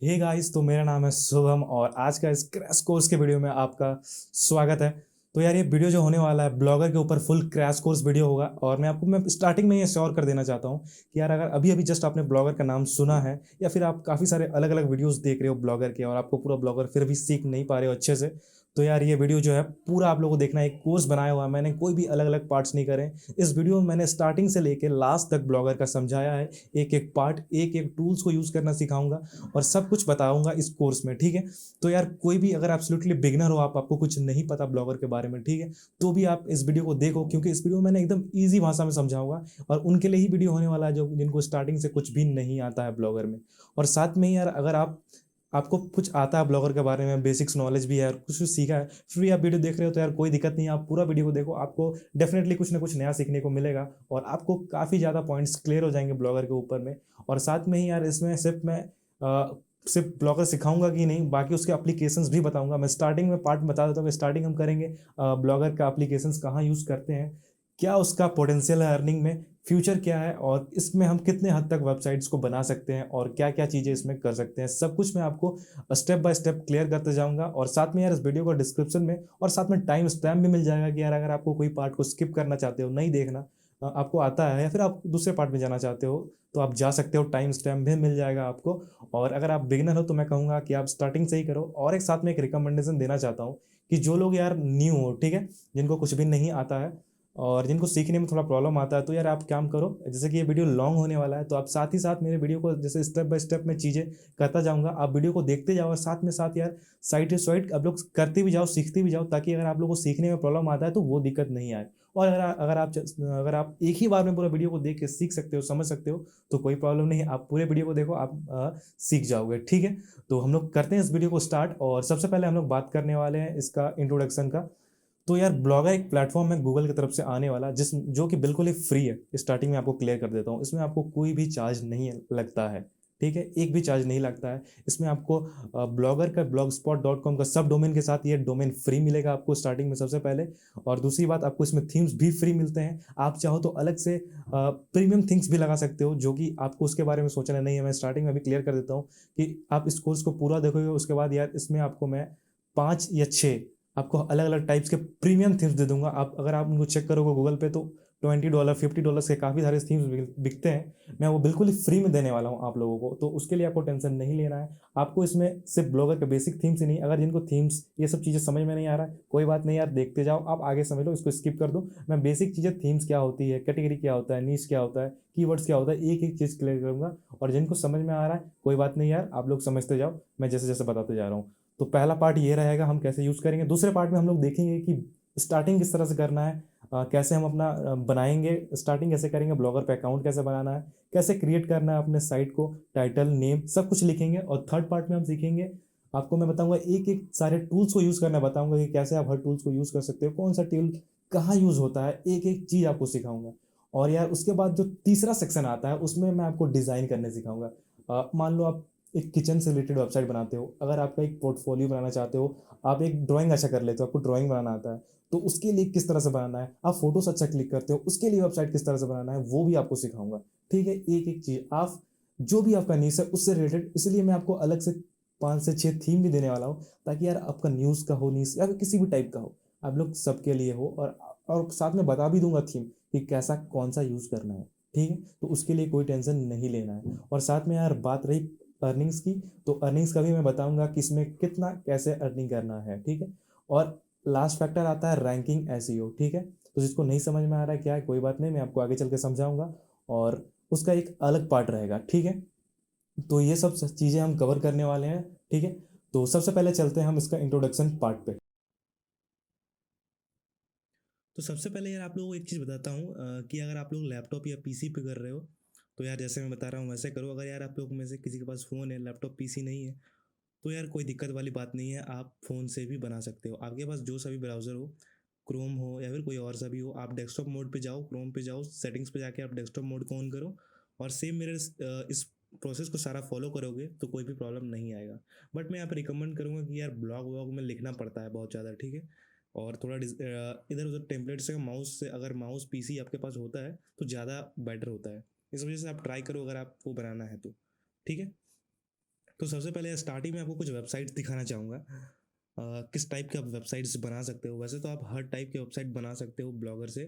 Hey guys, तो मेरा नाम है शुभम और आज का इस क्रैश कोर्स के वीडियो में आपका स्वागत है। तो यार ये वीडियो जो होने वाला है ब्लॉगर के ऊपर फुल क्रैश कोर्स वीडियो होगा और मैं स्टार्टिंग में ये श्योर कर देना चाहता हूँ कि यार अगर अभी अभी जस्ट आपने ब्लॉगर का नाम सुना है या फिर आप काफ़ी सारे अलग अलग वीडियोस देख रहे हो ब्लॉगर के और आपको पूरा ब्लॉगर फिर भी सीख नहीं पा रहे हो अच्छे से, तो यार ये वीडियो जो है पूरा आप लोगों को देखना है। एक कोर्स बनाया हुआ है मैंने, कोई भी अलग अलग पार्ट्स नहीं करे। इस वीडियो में मैंने स्टार्टिंग से लेके लास्ट तक ब्लॉगर का समझाया है। एक एक पार्ट, एक एक टूल्स को यूज़ करना सिखाऊंगा और सब कुछ बताऊंगा इस कोर्स में, ठीक है। तो यार कोई भी अगर एब्सोल्युटली बिगनर हो, आपको कुछ नहीं पता ब्लॉगर के बारे में, ठीक है, तो भी आप इस वीडियो को देखो क्योंकि इस वीडियो में मैंने एकदम ईजी भाषा में समझाऊंगा और उनके लिए ही वीडियो होने वाला है जो जिनको स्टार्टिंग से कुछ भी नहीं आता है ब्लॉगर में। और साथ में ही यार अगर आपको कुछ आता है ब्लॉगर के बारे में, बेसिक्स नॉलेज भी है और कुछ कुछ सीखा है, फिर भी आप वीडियो देख रहे हो तो यार कोई दिक्कत नहीं है, आप पूरा वीडियो को देखो, आपको डेफिनेटली कुछ ना कुछ नया सीखने को मिलेगा और आपको काफ़ी ज़्यादा पॉइंट्स क्लियर हो जाएंगे ब्लॉगर के ऊपर में। और साथ में ही यार इसमें सिर्फ ब्लॉगर सिखाऊंगा कि नहीं, बाकी उसके एप्लीकेशंस भी बताऊंगा। मैं स्टार्टिंग में पार्ट बता देता हूँ कि स्टार्टिंग हम करेंगे ब्लॉगर का एप्लीकेशंस कहाँ यूज़ करते हैं, क्या उसका पोटेंशियल है अर्निंग में, फ्यूचर क्या है और इसमें हम कितने हद तक वेबसाइट्स को बना सकते हैं और क्या क्या चीज़ें इसमें कर सकते हैं, सब कुछ मैं आपको स्टेप बाय स्टेप क्लियर करते जाऊंगा। और साथ में यार इस वीडियो को डिस्क्रिप्शन में और साथ में टाइम स्टैम्प भी मिल जाएगा कि यार अगर आपको कोई पार्ट को स्किप करना चाहते हो, नहीं देखना आपको आता है या फिर आप दूसरे पार्ट में जाना चाहते हो तो आप जा सकते हो, टाइम स्टैम्प भी मिल जाएगा आपको। और अगर आप बिगिनर हो तो मैं कहूँगा कि आप स्टार्टिंग से ही करो। और एक साथ में एक रिकमेंडेशन देना चाहता हूँ कि जो लोग यार न्यू हो, ठीक है, जिनको कुछ भी नहीं आता है और जिनको सीखने में थोड़ा प्रॉब्लम आता है, तो यार आप काम करो, जैसे कि ये वीडियो लॉन्ग होने वाला है तो आप साथ ही साथ मेरे वीडियो को जैसे स्टेप बाय स्टेप में चीज़ें करता जाऊंगा, आप वीडियो को देखते जाओ और साथ में साथ यार साइड टू साइड आप लोग करते भी जाओ, सीखते भी जाओ, ताकि अगर आप लोगों को सीखने में प्रॉब्लम आता है तो वो दिक्कत नहीं आए। और अगर आप एक ही बार में पूरा वीडियो को देख के सीख सकते हो, समझ सकते हो, तो कोई प्रॉब्लम नहीं है, आप पूरे वीडियो को देखो, आप सीख जाओगे, ठीक है। तो हम लोग करते हैं इस वीडियो को स्टार्ट और सबसे पहले हम लोग बात करने वाले हैं इसका इंट्रोडक्शन का। तो यार ब्लॉगर एक प्लेटफॉर्म है गूगल की तरफ से आने वाला, जिस जो कि बिल्कुल ही फ्री है। स्टार्टिंग में आपको क्लियर कर देता हूँ, इसमें आपको कोई भी चार्ज नहीं लगता है, ठीक है, एक भी चार्ज नहीं लगता है इसमें आपको। ब्लॉगर का blogspot.com का सब डोमेन के साथ ये डोमेन फ्री मिलेगा आपको स्टार्टिंग में सबसे पहले। और दूसरी बात, आपको इसमें थीम्स भी फ्री मिलते हैं, आप चाहो तो अलग से प्रीमियम थिंग्स भी लगा सकते हो जो कि आपको उसके बारे में सोचना नहीं है। मैं स्टार्टिंग में भी क्लियर कर देता हूँ कि आप इस कोर्स को पूरा देखोगे उसके बाद यार इसमें आपको मैं 5 या 6 आपको अलग अलग टाइप्स के प्रीमियम थीम्स दे दूंगा। आप अगर आप उनको चेक करोगे गूगल पे तो $20 $50 के काफ़ी सारे थीम्स बिकते हैं, मैं वो बिल्कुल ही फ्री में देने वाला हूँ आप लोगों को, तो उसके लिए आपको टेंशन नहीं लेना है। आपको इसमें सिर्फ ब्लॉगर के बेसिक थीम्स ही नहीं, अगर जिनको थीम्स ये सब चीज़ें समझ में नहीं आ रहा है कोई बात नहीं यार, देखते जाओ, आप आगे समझ लो, इसको स्किप कर दो। मैं बेसिक चीज़ें, थीम्स क्या होती है, कैटेगरी क्या होता है, नीश क्या होता है, कीवर्ड्स क्या होता है, एक एक चीज़ क्लियर करूंगा। और जिनको समझ में आ रहा है कोई बात नहीं यार, आप लोग समझते जाओ, मैं जैसे जैसे बताते जा रहा हूँ। तो पहला पार्ट ये रहेगा हम कैसे यूज़ करेंगे। दूसरे पार्ट में हम लोग देखेंगे कि स्टार्टिंग किस तरह से करना है, कैसे हम अपना बनाएंगे, स्टार्टिंग कैसे करेंगे, ब्लॉगर पे अकाउंट कैसे बनाना है, कैसे क्रिएट करना है अपने साइट को, टाइटल नेम सब कुछ लिखेंगे। और थर्ड पार्ट में हम सीखेंगे, आपको मैं बताऊंगा एक एक सारे टूल्स को यूज़ करना बताऊंगा कि कैसे आप हर टूल्स को यूज़ कर सकते हो, कौन सा टूल कहाँ यूज़ होता है, एक एक चीज़ आपको सिखाऊंगा। और यार उसके बाद जो तीसरा सेक्शन आता है उसमें मैं आपको डिज़ाइन करने सिखाऊंगा। मान लो आप एक किचन से रिलेटेड वेबसाइट बनाते हो, अगर आपका एक पोर्टफोलियो बनाना चाहते हो, आप एक ड्राइंग अच्छा कर लेते हो, आपको ड्राइंग बनाना आता है, तो उसके लिए किस तरह से बनाना है, आप फोटोस अच्छा क्लिक करते हो, उसके लिए वेबसाइट किस तरह से बनाना है वो भी आपको सिखाऊंगा, ठीक है। एक एक चीज़ आप जो भी आपका न्यूज़ है उससे रिलेटेड, इसलिए मैं आपको अलग से 5 से 6 थीम भी देने वाला हूँ, ताकि यार आपका न्यूज़ का हो, न्यूज़ या फिर किसी भी टाइप का हो, आप लोग सबके लिए हो। और साथ में बता भी दूंगा थीम कि कैसा कौन सा यूज़ करना है, ठीक है, तो उसके लिए कोई टेंशन नहीं लेना है। और साथ में यार बात रही अर्निंग्स की, तो अर्निंग्स का भी मैं बताऊंगा कि इसमें कितना कैसे अर्निंग करना है, ठीक है। और लास्ट फैक्टर आता है रैंकिंग एसईओ, ठीक है। तो जिसको नहीं समझ में आ रहा है क्या है, कोई बात नहीं, मैं आपको आगे चल के समझाऊंगा और उसका एक अलग पार्ट रहेगा, ठीक है। तो ये सब चीज़ें हम कवर करने वाले हैं, ठीक है। तो सबसे पहले चलते हैं हम इसका इंट्रोडक्शन पार्ट पे। तो सबसे पहले यार आप लोगों को एक चीज़ बताता हूँ कि अगर आप लोग लैपटॉप या पीसी पे कर रहे हो तो यार जैसे मैं बता रहा हूँ वैसे करो। अगर यार आप लोग में से किसी के पास फ़ोन है, लैपटॉप पीसी नहीं है, तो यार कोई दिक्कत वाली बात नहीं है, आप फ़ोन से भी बना सकते हो। आपके पास जो सा भी ब्राउज़र हो, क्रोम हो या फिर कोई और सा भी हो, आप डेस्कटॉप मोड पे जाओ, क्रोम पे जाओ, सेटिंग्स पे जाके आप डेस्कटॉप मोड को ऑन करो और सेम मेरे इस प्रोसेस को सारा फॉलो करोगे तो कोई भी प्रॉब्लम नहीं आएगा। बट मैं यहाँ पर रिकमेंड करूँगा कि यार ब्लॉग व्लॉग में लिखना पड़ता है बहुत ज़्यादा, ठीक है। और थोड़ा इधर उधर टेम्पलेट से, माउस से, अगर माउस पीसी आपके पास होता है तो ज़्यादा बेटर होता है। इस वजह से आप ट्राई करो अगर आपको बनाना है तो, ठीक है। तो सबसे पहले स्टार्टिंग में आपको कुछ वेबसाइट्स दिखाना चाहूँगा। किस टाइप के आप वेबसाइट्स बना सकते हो। वैसे तो आप हर टाइप के वेबसाइट बना सकते हो ब्लॉगर से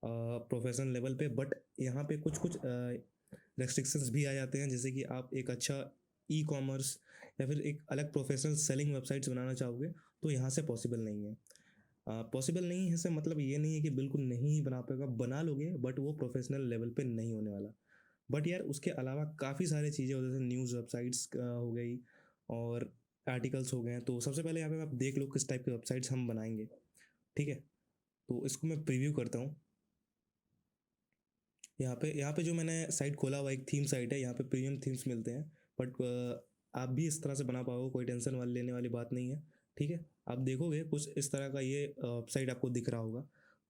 प्रोफेशनल लेवल पे, बट यहाँ पे कुछ कुछ रेस्ट्रिक्शंस भी आ जाते हैं, जैसे कि आप एक अच्छा ई कॉमर्स या फिर एक अलग प्रोफेशनल सेलिंग वेबसाइट्स बनाना चाहोगे तो यहाँ से पॉसिबल नहीं है। पॉसिबल नहीं है से मतलब ये नहीं है कि बिल्कुल नहीं ही बना पाएगा, बना लोगे बट वो प्रोफेशनल लेवल पे नहीं होने वाला। बट यार उसके अलावा काफ़ी सारी चीज़ें हो, जैसे न्यूज़ वेबसाइट्स हो गई और आर्टिकल्स हो गए हैं। तो सबसे पहले यहाँ पे आप देख लो किस टाइप के वेबसाइट्स हम बनाएंगे, ठीक है। तो इसको मैं प्रीव्यू करता हूँ। यहाँ पे जो मैंने साइट खोला हुआ एक थीम साइट है, यहाँ पे प्रीमियम थीम्स मिलते हैं। बट आप भी इस तरह से बना पाओगे, कोई टेंशन वाली लेने वाली बात नहीं है, ठीक है। आप देखोगे कुछ इस तरह का ये वेबसाइट आपको दिख रहा होगा।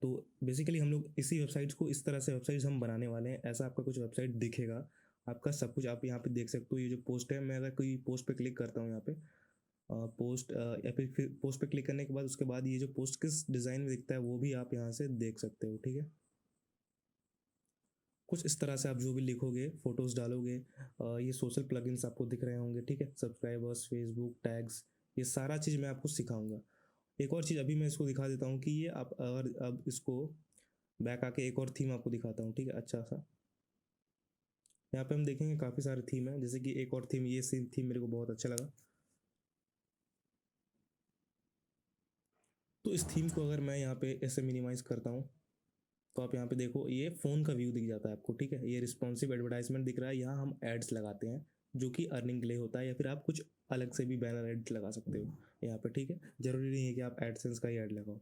तो बेसिकली हम लोग इसी वेबसाइट्स को, इस तरह से वेबसाइट्स हम बनाने वाले हैं। ऐसा आपका कुछ वेबसाइट दिखेगा, आपका सब कुछ आप यहाँ पे देख सकते हो। ये जो पोस्ट है, मैं अगर कोई पोस्ट पे क्लिक करता हूँ यहाँ पे पोस्ट या फिर पोस्ट पे क्लिक करने के बाद उसके बाद ये जो पोस्ट किस डिज़ाइन में दिखता है वो भी आप यहाँ से देख सकते हो, ठीक है। कुछ इस तरह से आप जो भी लिखोगे, फोटोज़ डालोगे, ये सोशल प्लगइन्स आपको दिख रहे होंगे, ठीक है। सब्सक्राइबर्स, फेसबुक टैग्स, ये सारा चीज़ मैं आपको सिखाऊंगा। एक और चीज़ अभी मैं इसको दिखा देता हूँ कि ये आप अगर अब इसको बैक आके एक और थीम आपको दिखाता हूँ, ठीक है। अच्छा सा यहाँ पे हम देखेंगे काफ़ी सारे थीम है, जैसे कि एक और थीम, ये सेम थीम मेरे को बहुत अच्छा लगा। तो इस थीम को अगर मैं यहाँ पे ऐसे मिनिमाइज़ करता हूँ तो आप यहाँ पे देखो ये फ़ोन का व्यू दिख जाता है आपको, ठीक है। ये रिस्पॉन्सिव एडवर्टाइजमेंट दिख रहा है, यहाँ हम एड्स लगाते हैं जो कि अर्निंग के लिए होता है, या फिर आप कुछ अलग से भी बैनर एड्स लगा सकते हो यहाँ पे, ठीक है। जरूरी नहीं है कि आप एडसेंस का ही ऐड लगाओ।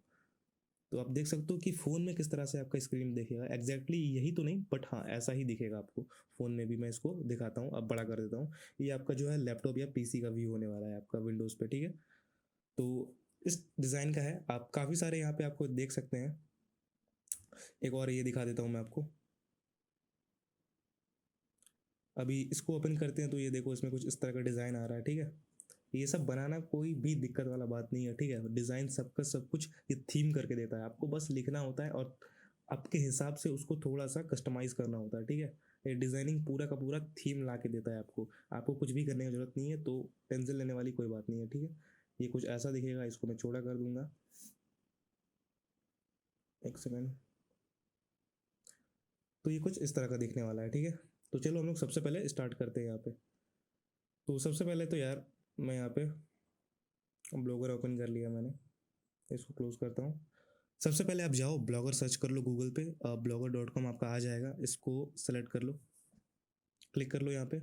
तो आप देख सकते हो कि फ़ोन में किस तरह से आपका स्क्रीन दिखेगा। एग्जैक्टली यही तो नहीं, बट हाँ ऐसा ही दिखेगा आपको फ़ोन में भी। मैं इसको दिखाता हूँ, अब बड़ा कर देता हूँ। ये आपका जो है लैपटॉप या पीसी का व्यू होने वाला है आपका विंडोज़ पे, ठीक है। तो इस डिज़ाइन का है, आप काफ़ी सारे यहाँ पे आपको देख सकते हैं। एक और ये दिखा देता हूँ मैं आपको। अभी इसको ओपन करते हैं तो ये देखो इसमें कुछ इस तरह का डिज़ाइन आ रहा है, ठीक है। ये सब बनाना कोई भी दिक्कत वाला बात नहीं है, ठीक है। डिज़ाइन सबका सब कुछ ये थीम करके देता है, आपको बस लिखना होता है और आपके हिसाब से उसको थोड़ा सा कस्टमाइज़ करना होता है, ठीक है। ये डिज़ाइनिंग पूरा का पूरा थीम ला के देता है आपको, आपको कुछ भी करने की ज़रूरत नहीं है। तो टेंशन लेने वाली कोई बात नहीं है, ठीक है। ये कुछ ऐसा दिखेगा, इसको मैं छोटा कर दूंगा, एक सेकेंड। तो ये कुछ इस तरह का दिखने वाला है, ठीक है। तो चलो हम लोग सबसे पहले स्टार्ट करते हैं यहाँ पे। तो सबसे पहले तो यार मैं यहाँ पे ब्लॉगर ओपन कर लिया मैंने, इसको क्लोज करता हूँ। सबसे पहले आप जाओ ब्लॉगर सर्च कर लो गूगल पे, blogger.com आपका आ जाएगा। इसको सेलेक्ट कर लो, क्लिक कर लो यहाँ पे।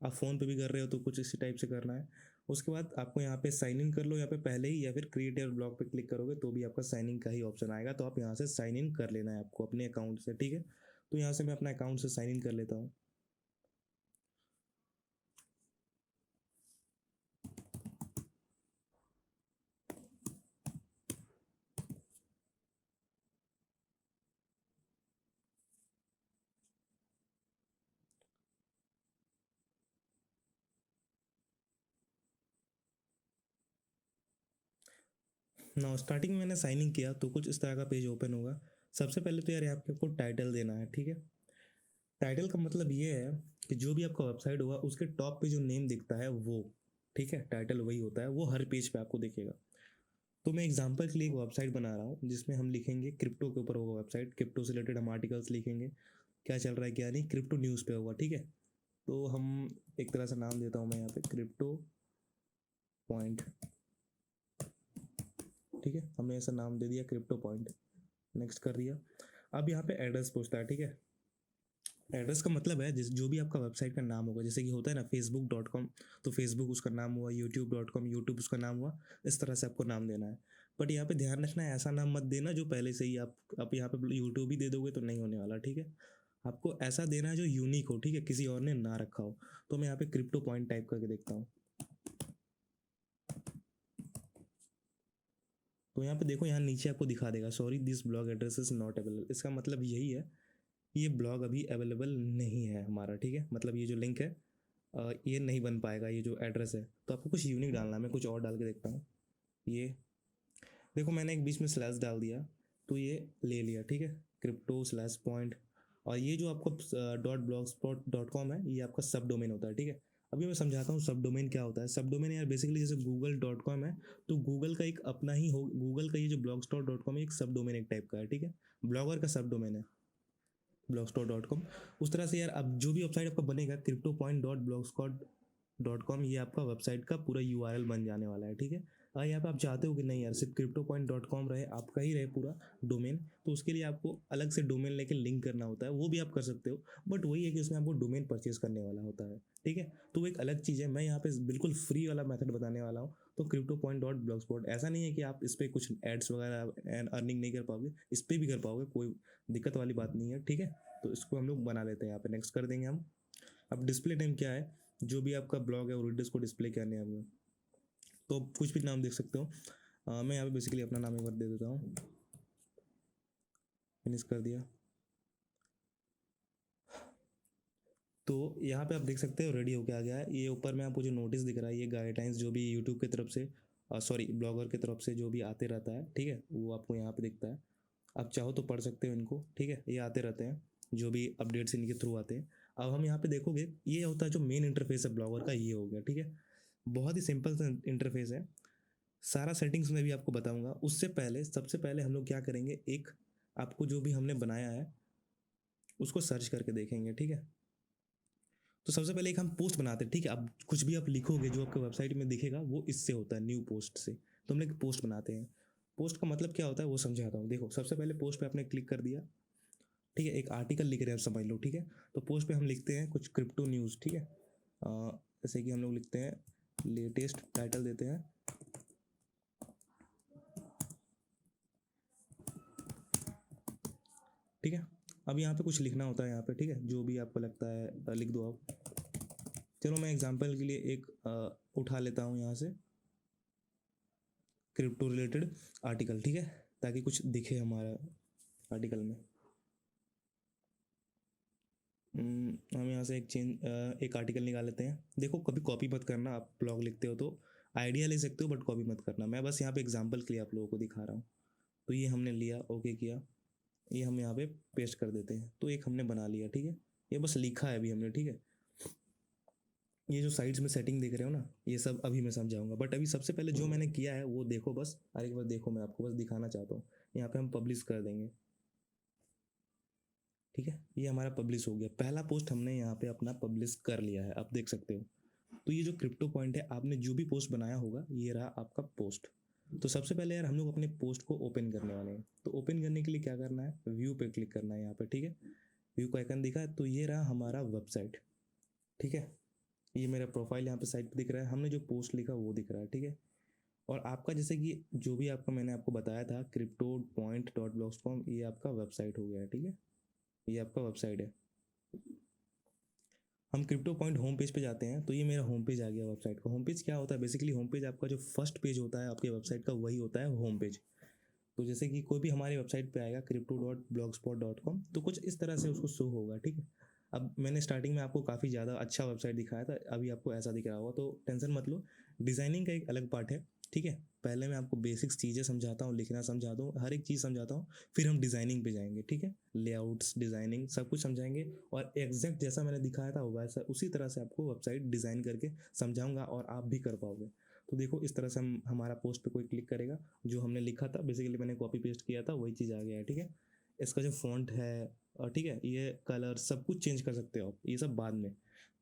आप फ़ोन पे भी कर रहे हो तो कुछ इसी टाइप से करना है। उसके बाद आपको यहाँ पे साइन इन कर लो यहाँ पे पहले ही, या फिर क्रिएट योर ब्लॉग पे क्लिक करोगे तो भी आपका साइन इन का ही ऑप्शन आएगा। तो आप यहाँ से साइन इन कर लेना है आपको अपने अकाउंट से, ठीक है। तो यहाँ से मैं अपना अकाउंट से साइन इन कर लेता हूँ। ना स्टार्टिंग में मैंने साइन इन किया तो कुछ इस तरह का पेज ओपन होगा। सबसे पहले तो यार यहाँ पे आपको टाइटल देना है, ठीक है। टाइटल का मतलब ये है कि जो भी आपका वेबसाइट होगा उसके टॉप पे जो नेम दिखता है वो, ठीक है, टाइटल वही होता है, वो हर पेज पे आपको दिखेगा। तो मैं एग्जांपल के लिए एक वेबसाइट बना रहा हूँ जिसमें हम लिखेंगे क्रिप्टो के ऊपर होगा वेबसाइट, क्रिप्टो से रिलेटेड हम आर्टिकल्स लिखेंगे, क्या चल रहा है क्या नहीं, क्रिप्टो न्यूज़ पे होगा, ठीक है। तो हम एक तरह से नाम देता हूँ मैं यहाँ पे क्रिप्टो पॉइंट, ठीक है। हमने ऐसा नाम दे दिया क्रिप्टो पॉइंट, नेक्स्ट कर दिया। अब यहाँ पे एड्रेस पूछता है, ठीक है। एड्रेस का मतलब है जिस जो भी आपका वेबसाइट का नाम होगा, जैसे कि होता है ना facebook.com, तो फेसबुक उसका नाम हुआ, youtube.com यूट्यूब उसका नाम हुआ। इस तरह से आपको नाम देना है। बट यहाँ पे ध्यान रखना है ऐसा नाम मत देना जो पहले से ही आप यहाँ पे यूट्यूब ही दे दोगे तो नहीं होने वाला, ठीक है। आपको ऐसा देना है जो यूनिक हो, ठीक है, किसी और ने ना रखा हो। तो मैं यहाँ पे क्रिप्टो पॉइंट टाइप करके देखता हूँ। तो यहाँ पे देखो, यहाँ नीचे आपको दिखा देगा sorry this blog address is not available. इसका मतलब यही है ये ब्लॉग अभी अवेलेबल नहीं है हमारा, ठीक है। मतलब ये जो लिंक है ये नहीं बन पाएगा, ये जो एड्रेस है। तो आपको कुछ यूनिक डालना है, मैं कुछ और डाल के देखता हूँ। ये देखो मैंने एक बीच में स्लैश डाल दिया तो ये ले लिया, ठीक है, क्रिप्टो स्लैश पॉइंट। और ये जो आपको .blogspot.com है ये आपका सब डोमेन होता है, ठीक है। अभी मैं समझाता हूँ सब डोमेन क्या होता है। सब डोमेन यार बेसिकली जैसे google.com है, तो गूगल का एक अपना ही हो, गूगल का ये जो blogspot.com है एक सब डोमेन एक टाइप का है, ठीक है। ब्लॉगर का सब डोमेन है blogspot.com। उस तरह से यार अब जो भी वेबसाइट आपका बनेगा cryptopoint.blogspot.com, ये आपका वेबसाइट का पूरा यूआरएल बन जाने वाला है, ठीक है। अगर यहाँ पे आप चाहते हो कि नहीं यार सिर्फ cryptopoint.com रहे, आपका ही रहे पूरा डोमेन, तो उसके लिए आपको अलग से डोमेन लेके लिंक करना होता है, वो भी आप कर सकते हो। बट वही है कि उसमें आपको डोमेन परचेज करने वाला होता है, ठीक है। तो वो एक अलग चीज़ है। मैं यहाँ पे बिल्कुल फ्री वाला मेथड बताने वाला हूँ। तो cryptopoint.blogspot ऐसा नहीं है कि आप इस पर कुछ एड्स वगैरह अर्निंग नहीं कर पाओगे, इस पर भी कर पाओगे, कोई दिक्कत वाली बात नहीं है, ठीक है। तो इसको हम लोग बना लेते हैं, यहाँ पे नेक्स्ट कर देंगे हम। अब डिस्प्ले नेम क्या है, जो भी आपका ब्लॉग है ओरिडिस को डिस्प्ले करने है हमें, तो कुछ भी नाम देख सकते हो। मैं यहाँ पे बेसिकली अपना नाम एक बार दे देता हूँ, फिनिश कर दिया। तो यहाँ पे आप देख सकते हो रेडी होके आ गया है। ये ऊपर में आपको जो नोटिस दिख रहा है, ये गाइडलाइंस जो भी यूट्यूब की तरफ से, सॉरी ब्लॉगर की तरफ से जो भी आते रहता है, ठीक है, वो आपको यहाँ पे दिखता है। आप चाहो तो पढ़ सकते हो इनको, ठीक है। ये आते रहते हैं जो भी अपडेट्स इनके थ्रू आते हैं। अब हम यहाँ पे देखोगे, ये होता है जो मेन इंटरफेस है ब्लॉगर का, ये हो गया, ठीक है। बहुत ही सिंपल सा इंटरफेस है। सारा सेटिंग्स में भी आपको बताऊंगा। उससे पहले सबसे पहले हम लोग क्या करेंगे, एक आपको जो भी हमने बनाया है उसको सर्च करके देखेंगे, ठीक है। तो सबसे पहले एक हम पोस्ट बनाते हैं, ठीक है। अब कुछ भी आप लिखोगे जो आपके वेबसाइट में दिखेगा वो इससे होता है, न्यू पोस्ट से। तो हम लोग पोस्ट बनाते हैं। पोस्ट का मतलब क्या होता है वो समझाता हूँ। देखो सबसे पहले पोस्ट पे आपने क्लिक कर दिया, ठीक है। एक आर्टिकल लिख रहे हैं समझ लो, ठीक है। तो पोस्ट पे हम लिखते हैं कुछ क्रिप्टो न्यूज़, ठीक है। जैसे कि हम लोग लिखते हैं लेटेस्ट, टाइटल देते हैं, ठीक है। अब यहाँ पे कुछ लिखना होता है यहाँ पे, ठीक है, जो भी आपको लगता है लिख दो आप। चलो मैं एग्जांपल के लिए एक उठा लेता हूँ यहाँ से, क्रिप्टो रिलेटेड आर्टिकल, ठीक है, ताकि कुछ दिखे हमारा आर्टिकल में। हम यहाँ से एक आर्टिकल निकाल लेते हैं। देखो कभी कॉपी मत करना, आप ब्लॉग लिखते हो तो आइडिया ले सकते हो बट कॉपी मत करना। मैं बस यहाँ पे एग्जांपल के लिए आप लोगों को दिखा रहा हूँ। तो ये हमने लिया, ओके किया, ये हम यहाँ पे पेस्ट कर देते हैं। तो एक हमने बना लिया, ठीक है। ये बस लिखा है अभी हमने, ठीक है। ये जो साइड्स में सेटिंग देख रहे हो ना, ये सब अभी मैं समझाऊंगा। बट अभी सबसे पहले जो मैंने किया है वो देखो बस, अरे एक बार देखो, मैं आपको बस दिखाना चाहता हूँ। यहाँ पे हम पब्लिश कर देंगे, ठीक है। ये हमारा पब्लिश हो गया, पहला पोस्ट हमने यहाँ पे अपना पब्लिश कर लिया है, आप देख सकते हो। तो ये जो क्रिप्टो पॉइंट है, आपने जो भी पोस्ट बनाया होगा ये रहा आपका पोस्ट। तो सबसे पहले यार हम लोग अपने पोस्ट को ओपन करने वाले हैं। तो ओपन करने के लिए क्या करना है, व्यू पे क्लिक करना है यहाँ पे, ठीक है। व्यू का आइकन दिखा है, तो ये रहा हमारा वेबसाइट, ठीक है। ये मेरा प्रोफाइल यहाँ पे साइट पे दिख रहा है, हमने जो पोस्ट लिखा वो दिख रहा है, ठीक है। और आपका जैसे कि जो भी आपका मैंने आपको बताया था crypto.point.blogspot, ये आपका वेबसाइट हो गया है, ठीक है। ये आपका वेबसाइट है। हम क्रिप्टो पॉइंट होम पेज पे जाते हैं, तो ये मेरा होम पेज आ गया वेबसाइट का। होम पेज क्या होता है, बेसिकली होम पेज आपका जो फर्स्ट पेज होता है आपके वेबसाइट का, वही होता है होम पेज। तो जैसे कि कोई भी हमारे वेबसाइट पे आएगा crypto.blogspot.com, तो कुछ इस तरह से उसको शो होगा, ठीक है। अब मैंने स्टार्टिंग में आपको काफ़ी ज़्यादा अच्छा वेबसाइट दिखाया था, अभी आपको ऐसा दिख रहा होगा, तो टेंशन मत लो। डिज़ाइनिंग का एक अलग पार्ट है, ठीक है। पहले मैं आपको बेसिक्स चीज़ें समझाता हूँ, लिखना समझाता हूँ, हर एक चीज़ समझाता हूँ, फिर हम डिज़ाइनिंग पे जाएंगे, ठीक है। लेआउट्स, डिज़ाइनिंग सब कुछ समझाएंगे, और एग्जैक्ट जैसा मैंने दिखाया था वैसा उसी तरह से आपको वेबसाइट डिज़ाइन करके समझाऊंगा, और आप भी कर पाओगे। तो देखो इस तरह से हम हमारा पोस्ट पे कोई क्लिक करेगा, जो हमने लिखा था बेसिकली मैंने कॉपी पेस्ट किया था वही चीज़ आ गया है, ठीक है। इसका जो फॉन्ट है, और ठीक है, ये कलर सब कुछ चेंज कर सकते हो आप, ये सब बाद में।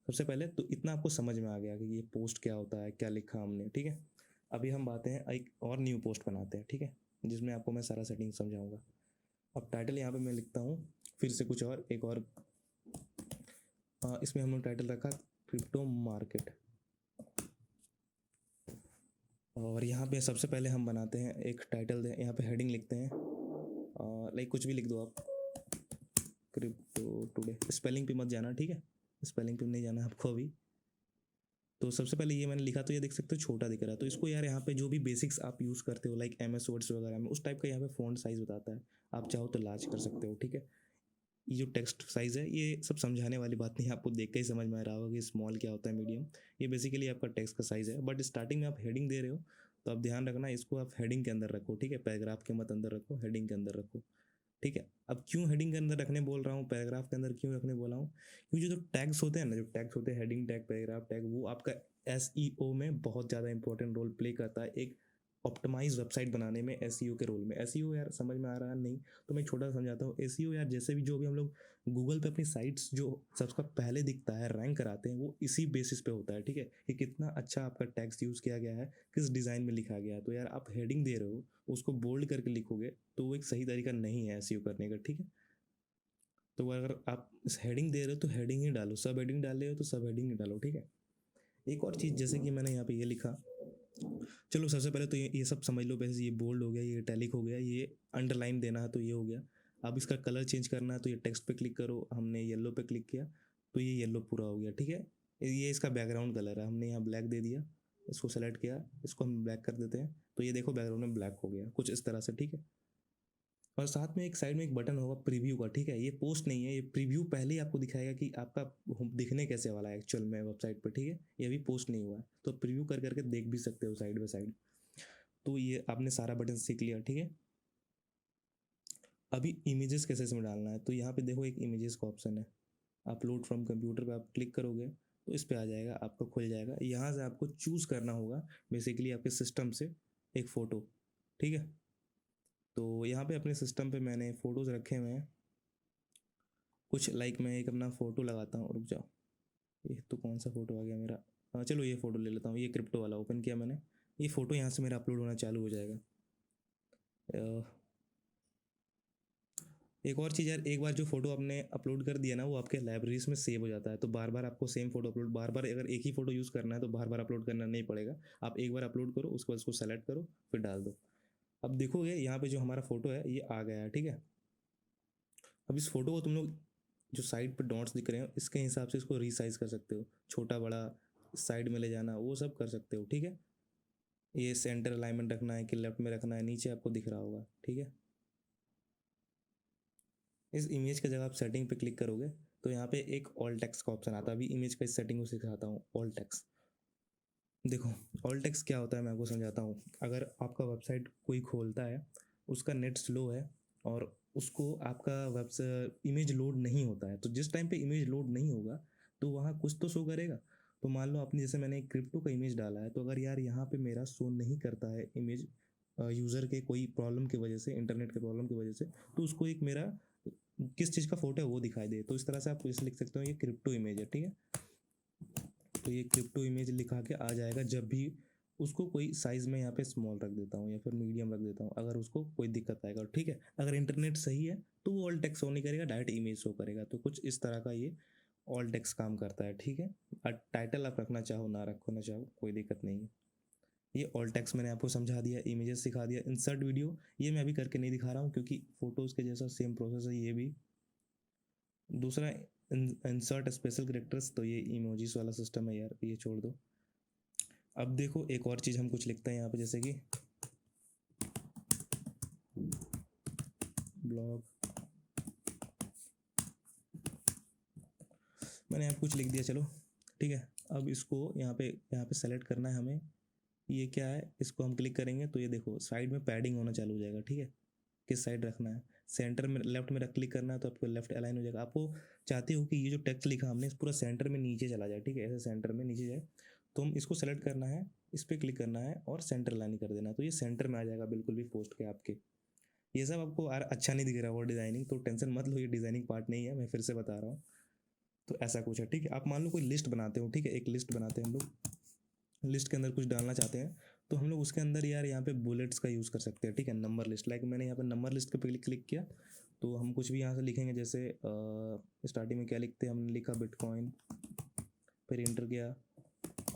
सबसे पहले तो इतना आपको समझ में आ गया कि ये पोस्ट क्या होता है, क्या लिखा हमने, ठीक है। अभी हम बातें हैं एक और न्यू पोस्ट बनाते हैं, ठीक है, जिसमें आपको मैं सारा सेटिंग समझाऊंगा। अब टाइटल यहाँ पे मैं लिखता हूँ फिर से कुछ और, एक और इसमें हमने टाइटल रखा क्रिप्टो मार्केट। और यहाँ पे सबसे पहले हम बनाते हैं एक टाइटल, यहाँ पे हेडिंग लिखते हैं, लाइक कुछ भी लिख दो आप, क्रिप्टो टुडे। स्पेलिंग पे मत जाना, ठीक है, स्पेलिंग पे नहीं जाना आपको अभी। तो सबसे पहले ये मैंने लिखा, तो ये देख सकते हो छोटा दिख रहा है। तो इसको यार यहाँ पे जो भी बेसिक्स आप यूज़ करते हो लाइक MS वर्ड्स वगैरह में, उस टाइप का यहाँ पे फ़ॉन्ट साइज़ बताता है, आप चाहो तो लार्ज कर सकते हो, ठीक है। ये जो टेक्स्ट साइज़ है ये सब समझाने वाली बात नहीं है, आपको देख के ही समझ में आ रहा होगा कि स्मॉल क्या होता है, मीडियम। ये बेसिकली आपका टेक्स्ट का साइज़ है। बट स्टार्टिंग में आप हेडिंग दे रहे हो, तो आप ध्यान रखना इसको आप हेडिंग के अंदर रखो, ठीक है। पैराग्राफ के मत अंदर रखो, हेडिंग के अंदर रखो। ठीक है। अब क्यों हेडिंग के अंदर रखने बोल रहा हूँ, पैराग्राफ के अंदर क्यों रखने बोला हूँ, क्योंकि जो टैग्स होते हैं ना, जो टैग्स होते हैं हेडिंग टैग, पैराग्राफ टैग, वो आपका एसईओ में बहुत ज़्यादा इंपॉर्टेंट रोल प्ले करता है एक ऑप्टिमाइज वेबसाइट बनाने में। एसईओ के रोल में, एसईओ यार समझ में आ रहा है नहीं तो मैं छोटा समझाता हूँ। एसईओ यार जैसे भी जो भी हम लोग गूगल पे अपनी साइट्स जो सबका पहले दिखता है, रैंक कराते हैं, वो इसी बेसिस पे होता है, ठीक है, कि कितना अच्छा आपका टैग्स यूज़ किया गया है, किस डिज़ाइन में लिखा गया है। तो यार आप हेडिंग दे रहे हो, उसको बोल्ड करके लिखोगे तो वो एक सही तरीका नहीं है एसईओ करने का, ठीक है। तो अगर आप इस हेडिंग दे रहे हो तो हेडिंग ही डालो, सब हेडिंग डाल रहे हो तो सब हेडिंग ही डालो, ठीक है। एक और चीज़, जैसे कि मैंने यहाँ पे ये लिखा, चलो सबसे पहले तो ये सब समझ लो, वैसे ये बोल्ड हो गया, ये इटैलिक हो गया, ये अंडरलाइन देना है तो ये हो गया। अब इसका कलर चेंज करना है तो ये टेक्स्ट पे क्लिक करो, हमने येलो पे क्लिक किया तो ये येलो पूरा हो गया, ठीक है। ये इसका बैकग्राउंड कलर है, हमने यहाँ ब्लैक दे दिया, इसको सेलेक्ट किया, इसको हम ब्लैक कर देते हैं तो ये देखो बैकग्राउंड में ब्लैक हो गया, कुछ इस तरह से, ठीक है। और साथ में एक साइड में एक बटन होगा प्रीव्यू का, ठीक है। ये पोस्ट नहीं है, ये प्रीव्यू पहले ही आपको दिखाएगा कि आपका दिखने कैसे वाला है एक्चुअल में वेबसाइट पर, ठीक है। ये अभी पोस्ट नहीं हुआ है तो प्रीव्यू कर करके देख भी सकते हो साइड बाय साइड। तो ये आपने सारा बटन सीख लिया, ठीक है। अभी इमेजेस कैसे इसमें डालना है, तो यहाँ पे देखो एक इमेजेस का ऑप्शन है, अपलोड फ्रॉम कंप्यूटर पे आप क्लिक करोगे तो इस पे आ जाएगा, आपका खुल जाएगा। यहाँ से आपको चूज़ करना होगा बेसिकली आपके सिस्टम से एक फ़ोटो, ठीक है। तो यहाँ पे अपने सिस्टम पे मैंने फ़ोटोज़ रखे हुए हैं कुछ, लाइक मैं एक अपना फ़ोटो लगाता हूँ, रुक जाओ, ये तो कौन सा फ़ोटो आ गया मेरा, हाँ चलो ये फ़ोटो ले लेता हूँ, ये क्रिप्टो वाला ओपन किया मैंने, ये फ़ोटो यहाँ से मेरा अपलोड होना चालू हो जाएगा। एक और चीज़ यार, एक बार जो फोटो आपने अपलोड कर दिया ना, वो आपके लाइब्रेरीज में सेव हो जाता है, तो बार बार आपको सेम फोटो अपलोड, बार बार अगर एक ही फोटो यूज़ करना है तो बार बार अपलोड करना नहीं पड़ेगा। आप एक बार अपलोड करो, उसके बाद उसको सेलेक्ट करो, फिर डाल दो। अब देखोगे यहाँ पे जो हमारा फोटो है ये आ गया है, ठीक है। अब इस फोटो को तुम लोग जो साइड पर डॉट्स दिख रहे हैं इसके हिसाब से इसको रीसाइज कर सकते हो, छोटा बड़ा, साइड में ले जाना, वो सब कर सकते हो, ठीक है। ये सेंटर अलाइनमेंट रखना है कि लेफ्ट में रखना है, नीचे आपको दिख रहा होगा, ठीक है। इस इमेज का जब आप सेटिंग पे क्लिक करोगे तो यहाँ पे एक ऑल टेक्स्ट का ऑप्शन आता है। अभी इमेज का इस सेटिंग को सिखाता हूँ, ऑल टेक्स्ट। देखो ऑल टेक्स्ट क्या होता है मैं आपको समझाता हूँ। अगर आपका वेबसाइट कोई खोलता है, उसका नेट स्लो है और उसको आपका वेब इमेज लोड नहीं होता है, तो जिस टाइम पे इमेज लोड नहीं होगा तो वहाँ कुछ तो शो करेगा। तो मान लो आपने, जैसे मैंने एक क्रिप्टो का इमेज डाला है, तो अगर यार यहाँ पे मेरा शो नहीं करता है इमेज, यूज़र के कोई प्रॉब्लम की वजह से, इंटरनेट के प्रॉब्लम की वजह से, तो उसको एक मेरा किस चीज़ का फोटो है वो दिखाई दे, तो इस तरह से आप इसे लिख सकते हो, ये क्रिप्टो इमेज है, ठीक है। तो ये क्रिप्टो इमेज लिखा के आ जाएगा जब भी उसको कोई साइज़ में यहाँ पे स्मॉल रख देता हूँ या फिर मीडियम रख देता हूँ, अगर उसको कोई दिक्कत आएगा, ठीक है। अगर इंटरनेट सही है तो वो ऑल टेक्स्ट शो नहीं करेगा, डायरेक्ट इमेज शो करेगा। तो कुछ इस तरह का ये ऑल टेक्स्ट काम करता है, ठीक है। और टाइटल आप रखना चाहो ना रखो ना चाहो कोई दिक्कत नहीं है। ये ऑल टेक्स्ट मैंने आपको समझा दिया, इमेजेस सिखा दिया। इंसर्ट वीडियो ये मैं अभी करके नहीं दिखा रहा हूँ क्योंकि फोटोज़ के जैसा सेम प्रोसेस है ये भी। दूसरा इंसर्ट स्पेशल कैरेक्टर्स, तो ये इमोजीज वाला सिस्टम है यार, ये छोड़ दो। अब देखो एक और चीज़ हम कुछ लिखते हैं यहाँ पे, जैसे कि ब्लॉग, मैंने यहाँ कुछ लिख दिया, चलो ठीक है। अब इसको यहाँ पे सेलेक्ट करना है हमें, ये क्या है, इसको हम क्लिक करेंगे तो ये देखो साइड में पैडिंग होना चालू हो जाएगा, ठीक है। किस साइड रखना है, सेंटर में, लेफ्ट में क्लिक करना है तो आपको लेफ्ट अलाइन हो जाएगा। आपको चाहते हो कि ये जो टेक्स्ट लिखा हमने पूरा सेंटर में नीचे चला जाए, ठीक है, ऐसे सेंटर में नीचे जाए, तो हम इसको सेलेक्ट करना है, इस पर क्लिक करना है और सेंटर अलाइन कर देना, तो ये सेंटर में आ जाएगा बिल्कुल भी पोस्ट के आपके। ये सब आपको अच्छा नहीं दिख रहा वो डिज़ाइनिंग, तो टेंशन मत लो, ये डिज़ाइनिंग पार्ट नहीं है, मैं फिर से बता रहा हूँ। तो ऐसा कुछ है, ठीक है। आप मान लो कोई लिस्ट बनाते हो, ठीक है, एक लिस्ट बनाते हैं हम लोग, लिस्ट के अंदर कुछ डालना चाहते हैं तो हम लोग उसके अंदर यार यहाँ पे बुलेट्स का यूज़ कर सकते हैं, ठीक है। नंबर लिस्ट, लाइक मैंने यहाँ पे नंबर लिस्ट पे क्लिक किया तो हम कुछ भी यहाँ से लिखेंगे, जैसे स्टार्टिंग में क्या लिखते हैं, हमने लिखा बिटकॉइन, फिर इंटर किया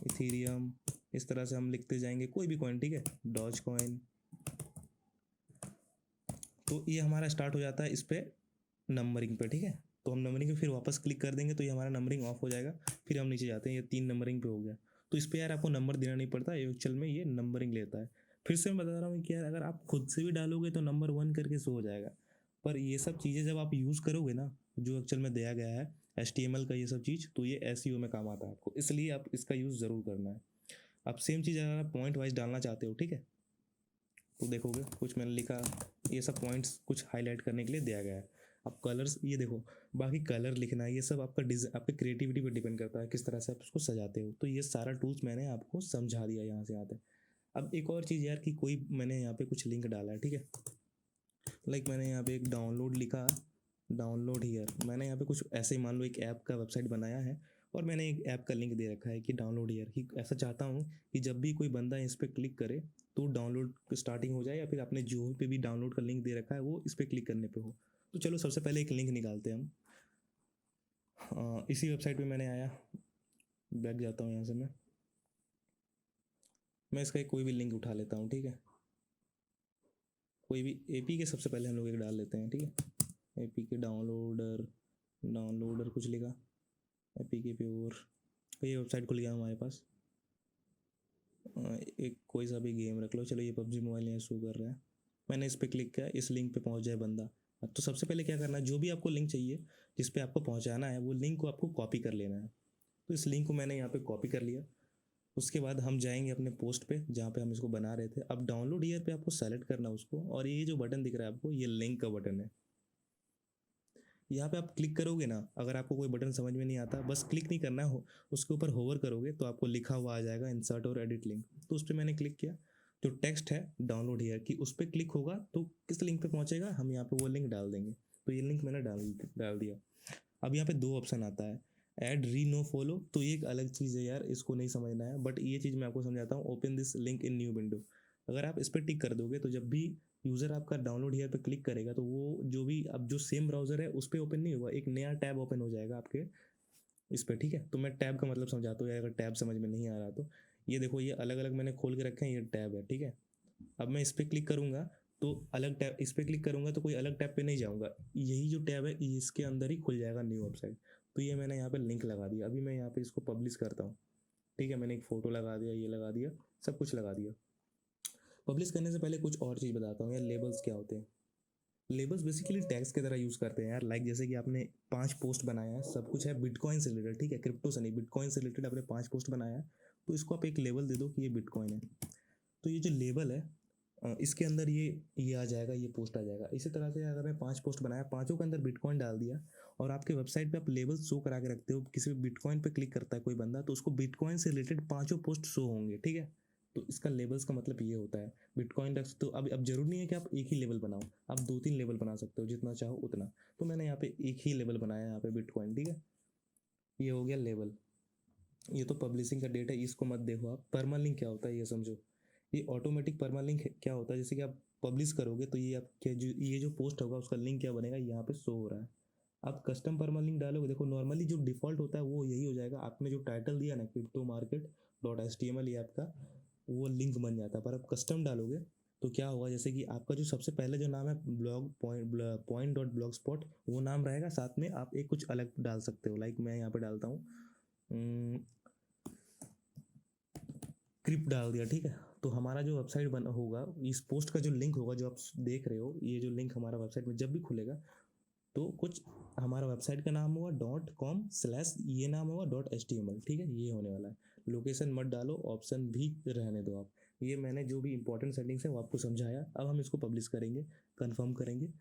इथीरियम, इस तरह से हम लिखते जाएंगे कोई भी कॉइन, ठीक है, डॉज कॉइन। तो ये हमारा स्टार्ट हो जाता है इस पर नंबरिंग पे, ठीक है। तो हम नंबरिंग पे फिर वापस क्लिक कर देंगे तो ये हमारा नंबरिंग ऑफ हो जाएगा। फिर हम नीचे जाते हैं, ये 3 नंबरिंग पे हो गया, तो इस पर यार आपको नंबर देना नहीं पड़ता, एक्चुअल में ये नंबरिंग लेता है। फिर से मैं बता रहा हूँ कि यार अगर आप खुद से भी डालोगे तो नंबर 1 करके शो हो जाएगा, पर ये सब चीज़ें जब आप यूज़ करोगे ना, जो एक्चुअल में दिया गया है HTML का ये सब चीज़, तो ये SEO में काम आता है आपको, इसलिए आप इसका यूज़ ज़रूर करना है। अब सेम चीज़ अगर आप पॉइंट वाइज डालना चाहते हो, ठीक है, तो देखोगे कुछ मैंने लिखा ये सब पॉइंट्स कुछ हाईलाइट करने के लिए दिया गया है। अब कलर्स ये देखो, बाकी कलर लिखना ये सब आपका आपकी क्रिएटिविटी पर डिपेंड करता है किस तरह से आप उसको सजाते हो। तो ये सारा टूल्स मैंने आपको समझा दिया यहाँ से यहाँ तक। अब एक और चीज़ यार कि कोई मैंने यहाँ पे कुछ लिंक डाला है, ठीक है, लाइक मैंने यहाँ पे एक डाउनलोड लिखा, डाउनलोड हियर। मैंने यहाँ पे कुछ ऐसे ही मान लो एक ऐप का वेबसाइट बनाया है और मैंने एक ऐप का लिंक दे रखा है कि डाउनलोड हियर, कि ऐसा चाहता हूँ कि जब भी कोई बंदा इस पर क्लिक करे तो डाउनलोड स्टार्टिंग हो जाए, या फिर आपने जो पे भी डाउनलोड का लिंक दे रखा है वो इस पर क्लिक करने पे हो। तो चलो सबसे पहले एक लिंक निकालते हैं हम। इसी वेबसाइट पे मैंने आया, बैक जाता हूँ यहाँ से, मैं इसका कोई भी लिंक उठा लेता हूँ, ठीक है, कोई भी एपी के सबसे पहले हम लोग एक डाल लेते हैं, ठीक है, एपी के डाउनलोडर कुछ लिखा, एपी के प्योर। तो ये वेबसाइट खुल गया हमारे पास। एक कोई सा भी गेम रख लो, चलो ये पबजी मोबाइल यहाँ शो कर रहा है। मैंने इस पर क्लिक किया, इस लिंक पे पहुँच जाए बंदा। तो सबसे पहले क्या करना है, जो भी आपको लिंक चाहिए जिस पे आपको पहुँचाना है वो लिंक को आपको कॉपी कर लेना है। तो इस लिंक को मैंने यहाँ पे कॉपी कर लिया। उसके बाद हम जाएंगे अपने पोस्ट पे जहाँ पे हम इसको बना रहे थे। अब डाउनलोड हियर पे आपको सेलेक्ट करना उसको, और ये जो बटन दिख रहा है आपको, ये लिंक का बटन है। यहाँ पे आप क्लिक करोगे ना, अगर आपको कोई बटन समझ में नहीं आता बस क्लिक नहीं करना हो, उसके ऊपर होवर करोगे तो आपको लिखा हुआ आ जाएगा इंसर्ट और एडिट लिंक। तो उस पर मैंने क्लिक किया, जो टेक्स्ट है डाउनलोड हियर की उस पर क्लिक होगा तो किस लिंक पे पहुँचेगा, हम यहाँ पे वो लिंक डाल देंगे। तो ये लिंक मैंने डाल दिया। अब यहाँ पे दो ऑप्शन आता है, ऐड री नो फॉलो। तो ये एक अलग चीज़ है यार, इसको नहीं समझना है, बट ये चीज़ मैं आपको समझाता हूँ। Open this link in new window, अगर आप इस पर टिक कर दोगे तो जब भी यूज़र आपका डाउनलोड हियर पे क्लिक करेगा तो वो जो भी अब जो सेम ब्राउज़र है उस पर ओपन नहीं होगा, एक नया टैब ओपन हो जाएगा आपके इस पर, ठीक है। तो मैं टैब का मतलब समझाता हूँ यार, अगर टैब समझ में नहीं आ रहा तो ये देखो, ये अलग अलग मैंने खोल के रखे हैं, ये टैब है, ठीक है। अब मैं इस पर क्लिक करूँगा तो अलग टैब, इस पर क्लिक करूँगा तो कोई अलग टैब पे नहीं जाऊँगा, यही जो टैब है इसके अंदर ही खुल जाएगा न्यू वेबसाइट। तो ये मैंने यहाँ पे लिंक लगा दिया। अभी मैं यहाँ पे इसको पब्लिश करता हूँ, ठीक है, मैंने एक फ़ोटो लगा दिया, ये लगा दिया, सब कुछ लगा दिया। पब्लिश करने से पहले कुछ और चीज़ बताता हूँ यार, लेबल्स क्या होते हैं। लेबल्स बेसिकली टैग्स की तरह यूज़ करते हैं यार, लाइक जैसे कि आपने 5 पोस्ट बनाया है, सब कुछ है बिटकॉइन से रिलेटेड, ठीक है, क्रिप्टो से नहीं, बिटकॉइन से रिलेटेड आपने 5 पोस्ट बनाया है, तो इसको आप एक लेबल दे दो कि ये बिटकॉइन है। तो ये जो लेबल है इसके अंदर ये आ जाएगा, ये पोस्ट आ जाएगा। इसी तरह से अगर मैं 5 पोस्ट बनाया, पाँचों के अंदर बिटकॉइन डाल दिया, और आपके वेबसाइट पे आप लेबल शो करा के रखते हो, किसी भी बिटकॉइन पे क्लिक करता है कोई बंदा तो उसको बिटकॉइन से रिलेटेड पाँचों पोस्ट शो होंगे, ठीक है। तो इसका लेबल्स का मतलब ये होता है। बिटकॉइन रख तो अब जरूरी नहीं है कि आप एक ही लेवल बनाओ, आप 2-3 लेवल बना सकते हो, जितना चाहो उतना। तो मैंने यहाँ पे एक ही लेवल बनाया है यहाँ पे बिटकॉइन, ठीक है। ये हो गया लेवल। ये तो पब्लिशिंग का डेट है, इसको मत देखो आप। परमालिंक क्या होता है ये समझो। ये ऑटोमेटिक परमालिंक क्या होता है, जैसे कि आप पब्लिश करोगे तो ये आपके ये जो पोस्ट होगा उसका लिंक क्या बनेगा, यहाँ पे शो हो रहा है। आप कस्टम परमालिंक डालोगे, देखो नॉर्मली जो डिफ़ॉल्ट होता है वो यही हो जाएगा। आपने जो टाइटल दिया ना क्रिप्टो मार्केट .html, ये आपका वो लिंक बन जाता है। पर आप कस्टम डालोगे तो क्या होगा, जैसे कि आपका जो सबसे पहले जो नाम है blog point dot blog spot, वो नाम रहेगा, साथ में आप एक कुछ अलग डाल सकते हो। लाइक मैं यहाँ पे डालता हूँ क्रिप डाल दिया, ठीक है। तो हमारा जो वेबसाइट बना होगा, इस पोस्ट का जो लिंक होगा जो आप देख रहे हो, ये जो लिंक हमारा वेबसाइट में जब भी खुलेगा तो कुछ हमारा वेबसाइट का नाम होगा .com/ ये नाम होगा .html, ठीक है, ये होने वाला है। लोकेशन मत डालो, ऑप्शन भी रहने दो आप। ये मैंने जो भी इंपॉर्टेंट सेटिंग्स है वो आपको समझाया। अब हम इसको पब्लिश करेंगे, कन्फर्म करेंगे।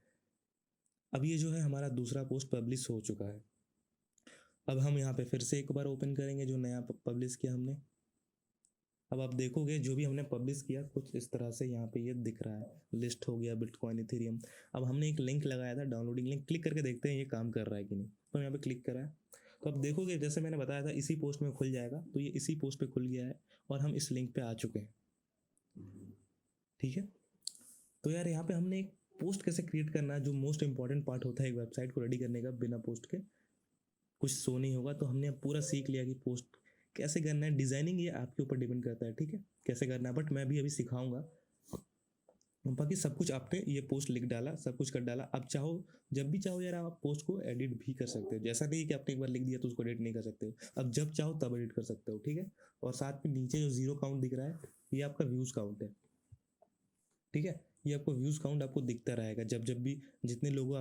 अब ये जो है हमारा दूसरा पोस्ट पब्लिश हो चुका है। अब हम यहाँ पे फिर से एक बार ओपन करेंगे जो नया पब्लिश किया हमने। अब आप देखोगे जो भी हमने पब्लिश किया कुछ इस तरह से यहाँ पे ये दिख रहा है, लिस्ट हो गया बिटकॉइन इथेरियम। अब हमने एक लिंक लगाया था, डाउनलोडिंग लिंक, क्लिक करके देखते हैं ये काम कर रहा है कि नहीं। तो यहाँ पे क्लिक करा है तो अब देखोगे जैसे मैंने बताया था इसी पोस्ट में खुल जाएगा, तो ये इसी पोस्ट पे खुल गया है और हम इस लिंक पे आ चुके हैं, ठीक है। तो यार यहाँ पे हमने एक पोस्ट कैसे क्रिएट करना है, जो मोस्ट इंपॉर्टेंट पार्ट होता है एक वेबसाइट को रेडी करने का, बिना पोस्ट के कुछ शो नहीं होगा। तो हमने पूरा सीख लिया कि पोस्ट कैसे करना है। डिज़ाइनिंग ये आपके ऊपर डिपेंड करता है, ठीक है, कैसे करना है, बट मैं भी अभी सिखाऊंगा। बाकी सब कुछ आपने ये पोस्ट लिख डाला, सब कुछ कर डाला। अब चाहो जब भी चाहो यार आप पोस्ट को एडिट भी कर सकते हो, जैसा नहीं कि आपने एक बार लिख दिया तो उसको एडिट नहीं कर सकते हो। अब जब चाहो तब एडिट कर सकते हो, ठीक है। और साथ में नीचे जो 0 काउंट दिख रहा है ये आपका व्यूज़ काउंट है, ठीक है। ये आपको व्यूज़ काउंट आपको दिखता रहेगा जब जब भी जितने लोग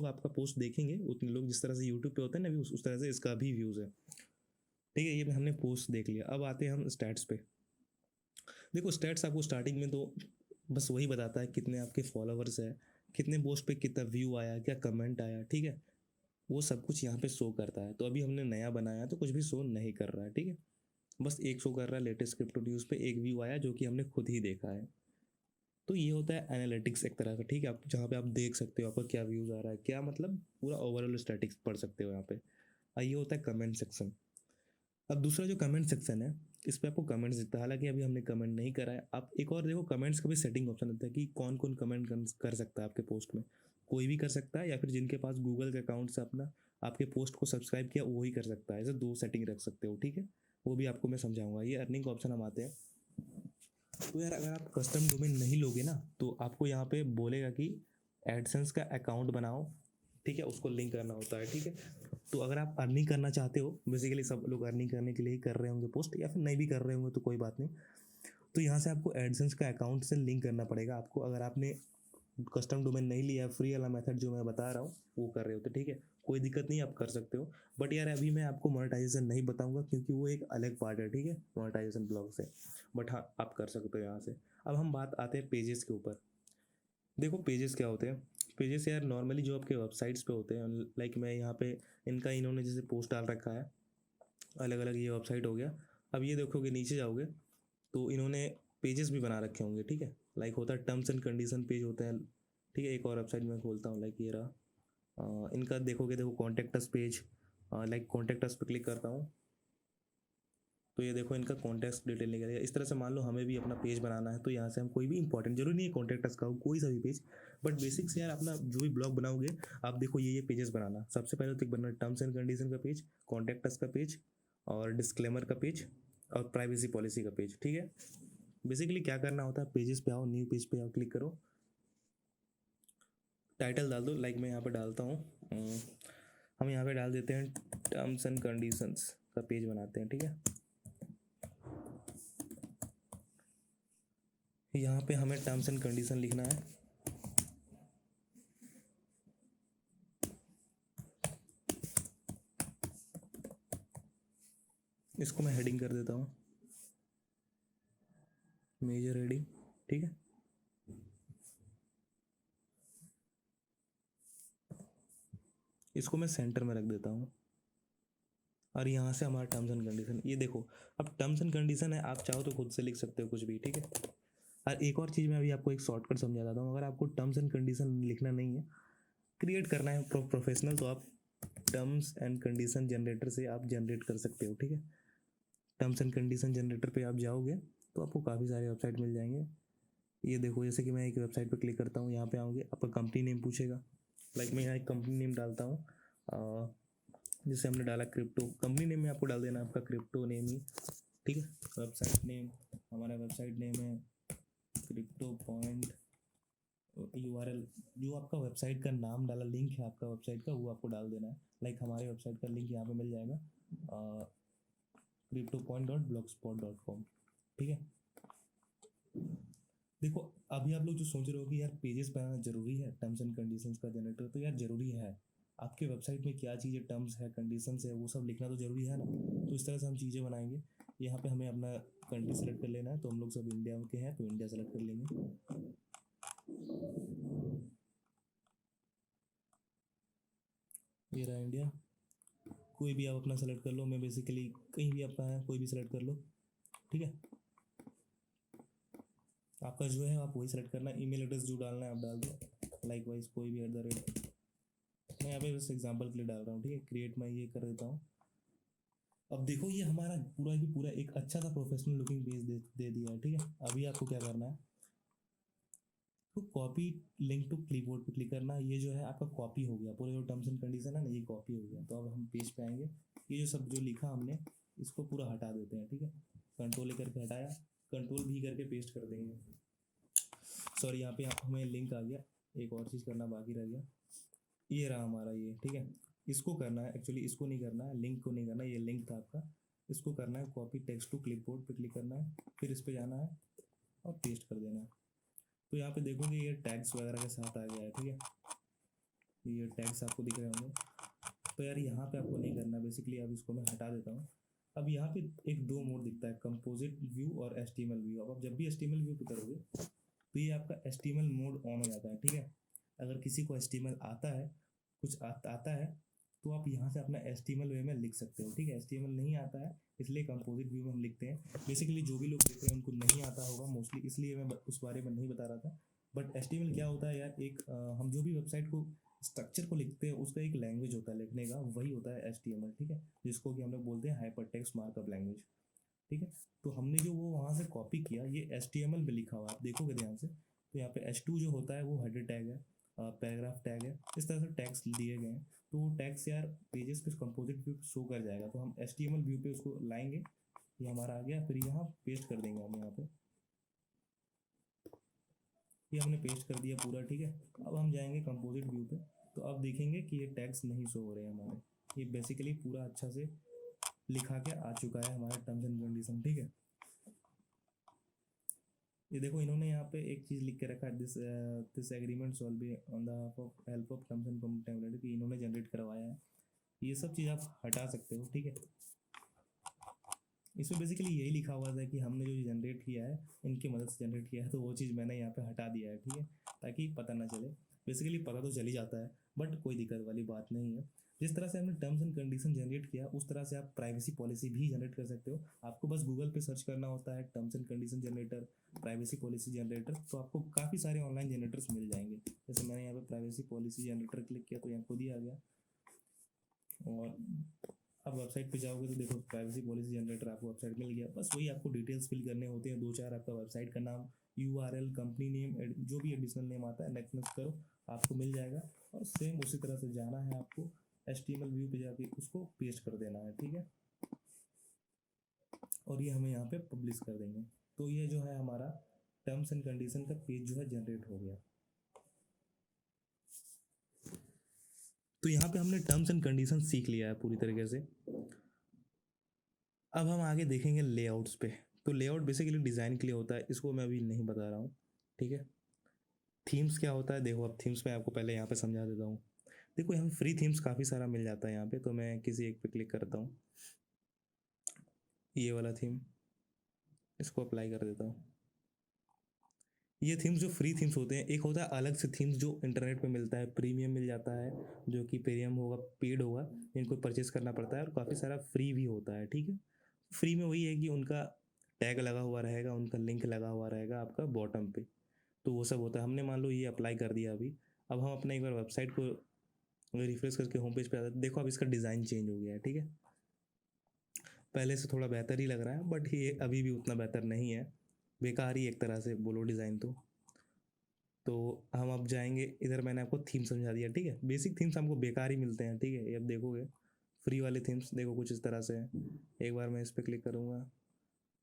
आपका पोस्ट देखेंगे उतने लोग, जिस तरह से यूट्यूब पे होता है ना व्यूज़, उस तरह से इसका भी व्यूज़ है, ठीक है। ये हमने पोस्ट देख लिया। अब आते हैं हम स्टैट्स पे। देखो स्टैट्स आपको स्टार्टिंग में तो बस वही बताता है कितने आपके फॉलोवर्स है, कितने पोस्ट पे कितना व्यू आया, क्या कमेंट आया, ठीक है। वो सब कुछ यहाँ पे शो करता है। तो अभी हमने नया बनाया है तो कुछ भी शो नहीं कर रहा है, ठीक है। बस एक शो कर रहा है लेटेस्ट क्रिप्टो न्यूज़ पे एक व्यू आया जो कि हमने खुद ही देखा है। तो ये होता है एनालिटिक्स एक तरह का, ठीक है। आप जहाँ पे आप देख सकते हो आपका क्या व्यूज़ आ रहा है, क्या मतलब पूरा ओवरऑल स्टैटिक्स पढ़ सकते हो यहाँ पे। और ये होता है कमेंट सेक्शन। अब दूसरा जो कमेंट सेक्शन है, इस पे आपको कमेंट्स दिखता है। हालांकि अभी हमने कमेंट नहीं करा है। आप एक और देखो, कमेंट्स का भी सेटिंग ऑप्शन होता है कि कौन कौन कमेंट कर सकता है आपके पोस्ट में। कोई भी कर सकता है या फिर जिनके पास गूगल के अकाउंट से अपना आपके पोस्ट को सब्सक्राइब किया वो ही कर सकता है। ऐसे दो सेटिंग रख सकते हो, ठीक है। वो भी आपको मैं समझाऊंगा। ये अर्निंग ऑप्शन हम आते हैं। तो यार अगर आप कस्टम डोमेन नहीं लोगे ना तो आपको यहाँ पे बोलेगा कि एडसेंस का अकाउंट बनाओ, ठीक है। उसको लिंक करना होता है, ठीक है। तो अगर आप अर्निंग करना चाहते हो, बेसिकली सब लोग अर्निंग करने के लिए ही कर रहे होंगे पोस्ट, या फिर नहीं भी कर रहे होंगे तो कोई बात नहीं। तो यहाँ से आपको एडसेंस का अकाउंट से लिंक करना पड़ेगा आपको। अगर आपने कस्टम डोमेन नहीं लिया, फ्री वाला मेथड जो मैं बता रहा हूँ वो कर रहे हो तो ठीक है, कोई दिक्कत नहीं, आप कर सकते हो। बट यार अभी मैं आपको मोनेटाइजेशन नहीं बताऊंगा क्योंकि वो एक अलग पार्ट है, ठीक है, मोनेटाइजेशन ब्लॉग से। बट हाँ, आप कर सकते हो यहाँ से। अब हम बात आते हैं पेजेस के ऊपर। देखो पेजेस क्या होते हैं। पेजेस यार नॉर्मली जो आपके वेबसाइट्स पे होते हैं, लाइक मैं यहाँ पे इनका इन्होंने जैसे पोस्ट डाल रखा है अलग अलग, ये वेबसाइट हो गया। अब ये देखोगे नीचे जाओगे तो इन्होंने पेजेस भी बना रखे होंगे, ठीक है। लाइक होता है टर्म्स एंड कंडीशन पेज होता है, ठीक है। एक और वेबसाइट मैं खोलता हूँ, लाइक ये रहा। इनका देखोगे, देखो contact us page, like contact us पे क्लिक करता हूँ तो ये देखो इनका कॉन्टेक्ट डिटेल निकल गया। इस तरह से मान लो हमें भी अपना पेज बनाना है तो यहाँ से हम कोई भी इंपॉर्टेंट, जरूरी नहीं है कॉन्टेक्ट अस का हो, कोई सा भी पेज, बट बेसिक से यार अपना जो भी ब्लॉग बनाओगे आप देखो ये पेजेस बनाना। सबसे पहले तो एक बनना टर्म्स एंड कंडीशन का पेज, कॉन्टेक्ट अस का पेज, और डिस्क्लेमर का पेज, और प्राइवेसी पॉलिसी का पेज, ठीक है। बेसिकली क्या करना होता है, पेजेस पे आओ, न्यू पेज पे आओ, क्लिक करो, टाइटल डाल दो। लाइक मैं यहाँ पे डालता हूँ, हम यहाँ पे डाल देते हैं टर्म्स एंड कंडीशंस का पेज बनाते हैं, ठीक है। यहाँ पे हमें टर्म्स एंड कंडीशन लिखना है। इसको मैं हेडिंग कर देता हूँ, मेजर हेडिंग, ठीक है। इसको मैं सेंटर में रख देता हूँ और यहाँ से हमारा टर्म्स एंड कंडीशन, ये देखो अब टर्म्स एंड कंडीशन है। आप चाहो तो खुद से लिख सकते हो कुछ भी, ठीक है। और एक और चीज़ मैं अभी आपको एक शॉर्टकट समझा देता हूँ। अगर आपको टर्म्स एंड कंडीशन लिखना नहीं है, क्रिएट करना है प्रोफेशनल, तो आप टर्म्स एंड कंडीशन जनरेटर से आप जनरेट कर सकते हो, ठीक है। टर्म्स एंड कंडीशन जनरेटर पे आप जाओगे तो आपको काफ़ी सारे वेबसाइट मिल जाएंगे। ये देखो, जैसे कि मैं एक वेबसाइट पे क्लिक करता हूँ, यहाँ पे आओगे आपका कंपनी नेम पूछेगा। लाइक मैं यहाँ एक कंपनी नेम डालता हूँ, जैसे हमने डाला क्रिप्टो, कंपनी नेम में आपको डाल देना आपका क्रिप्टो नेम ही, ठीक है। वेबसाइट नेम, हमारा वेबसाइट नेम है क्रिप्टो पॉइंट, यूआरएल, जो आपका वेबसाइट का नाम डाला, लिंक है आपका वेबसाइट का, वो आपको डाल देना है। लाइक हमारे वेबसाइट का लिंक यहाँ पे मिल जाएगा, cryptopoint.blogspot.com, ठीक है। देखो अभी आप लोग जो सोच रहे हो कि यार पेजेस बनाना जरूरी है टर्म्स एंड कंडीशंस का जनरेटर, तो यार जरूरी है। आपके वेबसाइट में क्या चीज़ें टर्म्स है कंडीशंस है वो सब लिखना तो जरूरी है ना। तो इस तरह से हम चीज़ें बनाएंगे। यहाँ पे हमें अपना कंट्री सेलेक्ट कर लेना है, तो हम लोग सब इंडिया के हैं तो इंडिया सेलेक्ट कर लेंगे। ये रहा इंडिया। कोई भी आप अपना सेलेक्ट कर लो, मैं बेसिकली कहीं भी आपका है कोई भी सेलेक्ट कर लो, ठीक है। आपका जो है आप वही सेलेक्ट करना है। ईमेल एड्रेस जो डालना है आप डाल दो, लाइक वाइज कोई भी @ मैं यहाँ पे बस एग्जांपल के लिए डाल रहा हूँ, ठीक है। क्रिएट मैं ये कर देता हूँ। अब देखो ये हमारा पूरा ही पूरा एक अच्छा सा प्रोफेशनल लुकिंग पेज दे दिया है, ठीक है। अभी आपको क्या करना है, तो कॉपी लिंक टू क्लिपबोर्ड पे क्लिक करना है। ये जो है आपका कॉपी हो गया, पूरे जो टर्म्स एंड कंडीशन है ना ये कॉपी हो गया। तो अब हम पेज पे आएंगे, ये जो सब जो लिखा हमने इसको पूरा हटा देते हैं, ठीक है। कंट्रोल करके हटाया, कंट्रोल भी करके पेस्ट कर देंगे। सॉरी, यहाँ पे हमें लिंक आ गया, एक और चीज़ करना बाकी रह गया। ये रहा हमारा ये, ठीक है। इसको करना है, एक्चुअली इसको नहीं करना है, लिंक को नहीं करना, ये लिंक था आपका। इसको करना है कॉपी टेक्स्ट टू क्लिपबोर्ड पे क्लिक करना है, फिर इस पे जाना है और पेस्ट कर देना है। तो यहाँ पे देखोगे ये टैग्स वगैरह के साथ आ गया है, ठीक है। ये टैग्स आपको दिख रहे होंगे। तो यार यहाँ पे आपको नहीं करना, बेसिकली अब इसको मैं हटा देता हूँ। अब यहाँ पे एक दो मोड दिखता है, कंपोजिट व्यू और HTML व्यू। अब आप जब भी HTML व्यू पे करोगे तो ये आपका HTML मोड ऑन हो जाता है, ठीक है। अगर किसी को HTML आता है, कुछ आता है, तो आप यहाँ से अपना HTML वे में लिख सकते हो, ठीक है। HTML नहीं आता है इसलिए कंपोजिट व्यू में हम लिखते हैं। बेसिकली जो भी लोग देख रहे हैं उनको नहीं आता होगा मोस्टली, इसलिए मैं उस बारे में नहीं बता रहा था। बट HTML क्या होता है यार, एक हम जो भी वेबसाइट को स्ट्रक्चर को लिखते हैं उसका एक लैंग्वेज होता है लिखने का, वही होता है HTML, ठीक है, जिसको कि हम लोग बोलते हैं हाइपर टेक्स्ट मार्कअप लैंग्वेज, ठीक है। तो हमने जो वो वहाँ से कॉपी किया, ये HTML में लिखा हुआ है, आप देखोगे ध्यान से तो यहाँ पे H2 जो होता है वो हेडर टैग है, पैराग्राफ टैग है, इस तरह से टैग्स दिए गए हैं। तो वो टैग्स यार पेजेस पे कंपोजिट व्यू शो कर जाएगा, तो हम HTML व्यू पे उसको लाएंगे, ये हमारा आ गया, फिर यहाँ पेस्ट कर देंगे हम यहाँ पे, ये हमने पेस्ट कर दिया पूरा, ठीक है। अब हम जाएंगे कंपोजिट व्यू पे, तो अब देखेंगे कि ये टैग्स नहीं शो हो रहे हैं हमारे, ये बेसिकली पूरा अच्छा से लिखा के आ चुका है हमारा टर्म्स एंड कंडीशन, ठीक है। ये देखो इन्होंने यहाँ पे एक चीज़ लिख के रखा है, this agreement solve be on the help of terms and condition, कि इन्होंने जनरेट करवाया है। ये सब चीज़ आप हटा सकते हो, ठीक है। इसमें बेसिकली यही लिखा हुआ था कि हमने जो जनरेट किया है इनकी मदद से जनरेट किया है, तो वो चीज़ मैंने यहाँ पे हटा दिया है, ठीक है, ताकि पता ना चले। बेसिकली पता तो चल ही जाता है, बट कोई दिक्कत वाली बात नहीं है। जिस तरह से हमने टर्म्स एंड कंडीशन जनरेट किया उस तरह से आप प्राइवेसी पॉलिसी भी जनरेट कर सकते हो। आपको बस गूगल पे सर्च करना होता है terms and condition generator, privacy policy generator, तो आपको काफ़ी सारे ऑनलाइन जनरेटर्स मिल जाएंगे। जैसे मैंने यहाँ पे प्राइवेसी पॉलिसी जनरेटर क्लिक किया तो यहाँ खुद ही आ गया, और अब वेबसाइट पे जाओगे तो देखो प्राइवेसी पॉलिसी जनरेटर आपको वेबसाइट मिल गया। बस वही आपको डिटेल्स फिल करने होते हैं, 2-4 आपका वेबसाइट का नाम, URL, कंपनी नेम, जो भी एडिशनल नेम आता है नेक्स्ट नेक्स्ट करो, आपको मिल जाएगा। और सेम उसी तरह से जाना है आपको, HTML व्यू पे जाके उसको पेस्ट कर देना है, ठीक है। और ये हमें यहाँ पे पब्लिश कर देंगे, तो ये जो है हमारा टर्म्स एंड कंडीशन का पेज जो है जनरेट हो गया। तो यहाँ पे हमने टर्म्स एंड कंडीशन सीख लिया है पूरी तरीके से। अब हम आगे देखेंगे लेआउट्स पे। तो लेआउट बेसिकली डिज़ाइन के लिए होता है, इसको मैं अभी नहीं बता रहा हूँ, ठीक है। थीम्स क्या होता है, देखो अब थीम्स में आपको पहले यहाँ पे समझा देता हूँ। देखो यहाँ फ्री थीम्स काफ़ी सारा मिल जाता है यहाँ पे, तो मैं किसी एक पे क्लिक करता हूँ, ये वाला थीम, इसको अप्लाई कर देता हूँ। ये थीम्स जो फ्री थीम्स होते हैं, एक होता है अलग से थीम्स जो इंटरनेट पे मिलता है, प्रीमियम मिल जाता है, जो कि प्रीमियम होगा, पेड होगा, इनको परचेस करना पड़ता है, और काफ़ी सारा फ्री भी होता है, ठीक है। फ्री में वही है कि उनका टैग लगा हुआ रहेगा, उनका लिंक लगा हुआ रहेगा आपका बॉटम पे, तो वो सब होता है। हमने मान लो ये अप्लाई कर दिया अभी, अब हम अपने एक बार वेबसाइट को रिफ्रेश करके होम पेज पे आते हैं, देखो अब इसका डिज़ाइन चेंज हो गया है, ठीक है। पहले से थोड़ा बेहतर ही लग रहा है, बट ये अभी भी उतना बेहतर नहीं है, बेकार ही एक तरह से बोलो डिज़ाइन तो हम अब जाएंगे इधर, मैंने आपको थीम समझा दिया, ठीक है। बेसिक थीम्स हमको बेकार ही मिलते हैं, ठीक है। ये अब देखोगे फ्री वाले थीम्स देखो कुछ इस तरह से है। एक बार मैं इस पर क्लिक करूँगा,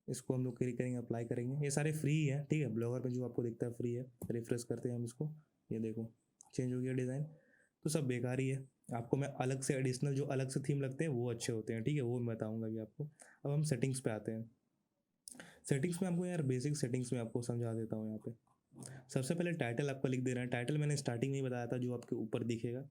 इसको हम लोग क्लिक करेंगे, अप्लाई करेंगे, ये सारे फ्री ही है, ठीक है। ब्लॉगर में जो आपको दिखता है फ्री है, रिफ्रेश करते हैं हम इसको, ये देखो चेंज हो गया डिज़ाइन, तो सब बेकार ही है। आपको मैं अलग से एडिशनल जो अलग से थीम लगते हैं वो अच्छे होते हैं, ठीक है, वो मैं बताऊँगा अभी आपको। अब हम सेटिंग्स पे आते हैं। सेटिंग्स में आपको यार बेसिक सेटिंग्स में आपको समझा देता हूँ यहाँ पे। सबसे पहले टाइटल आपको लिख देना है, टाइटल मैंने स्टार्टिंग में ही बताया था, जो आपके ऊपर दिखेगा।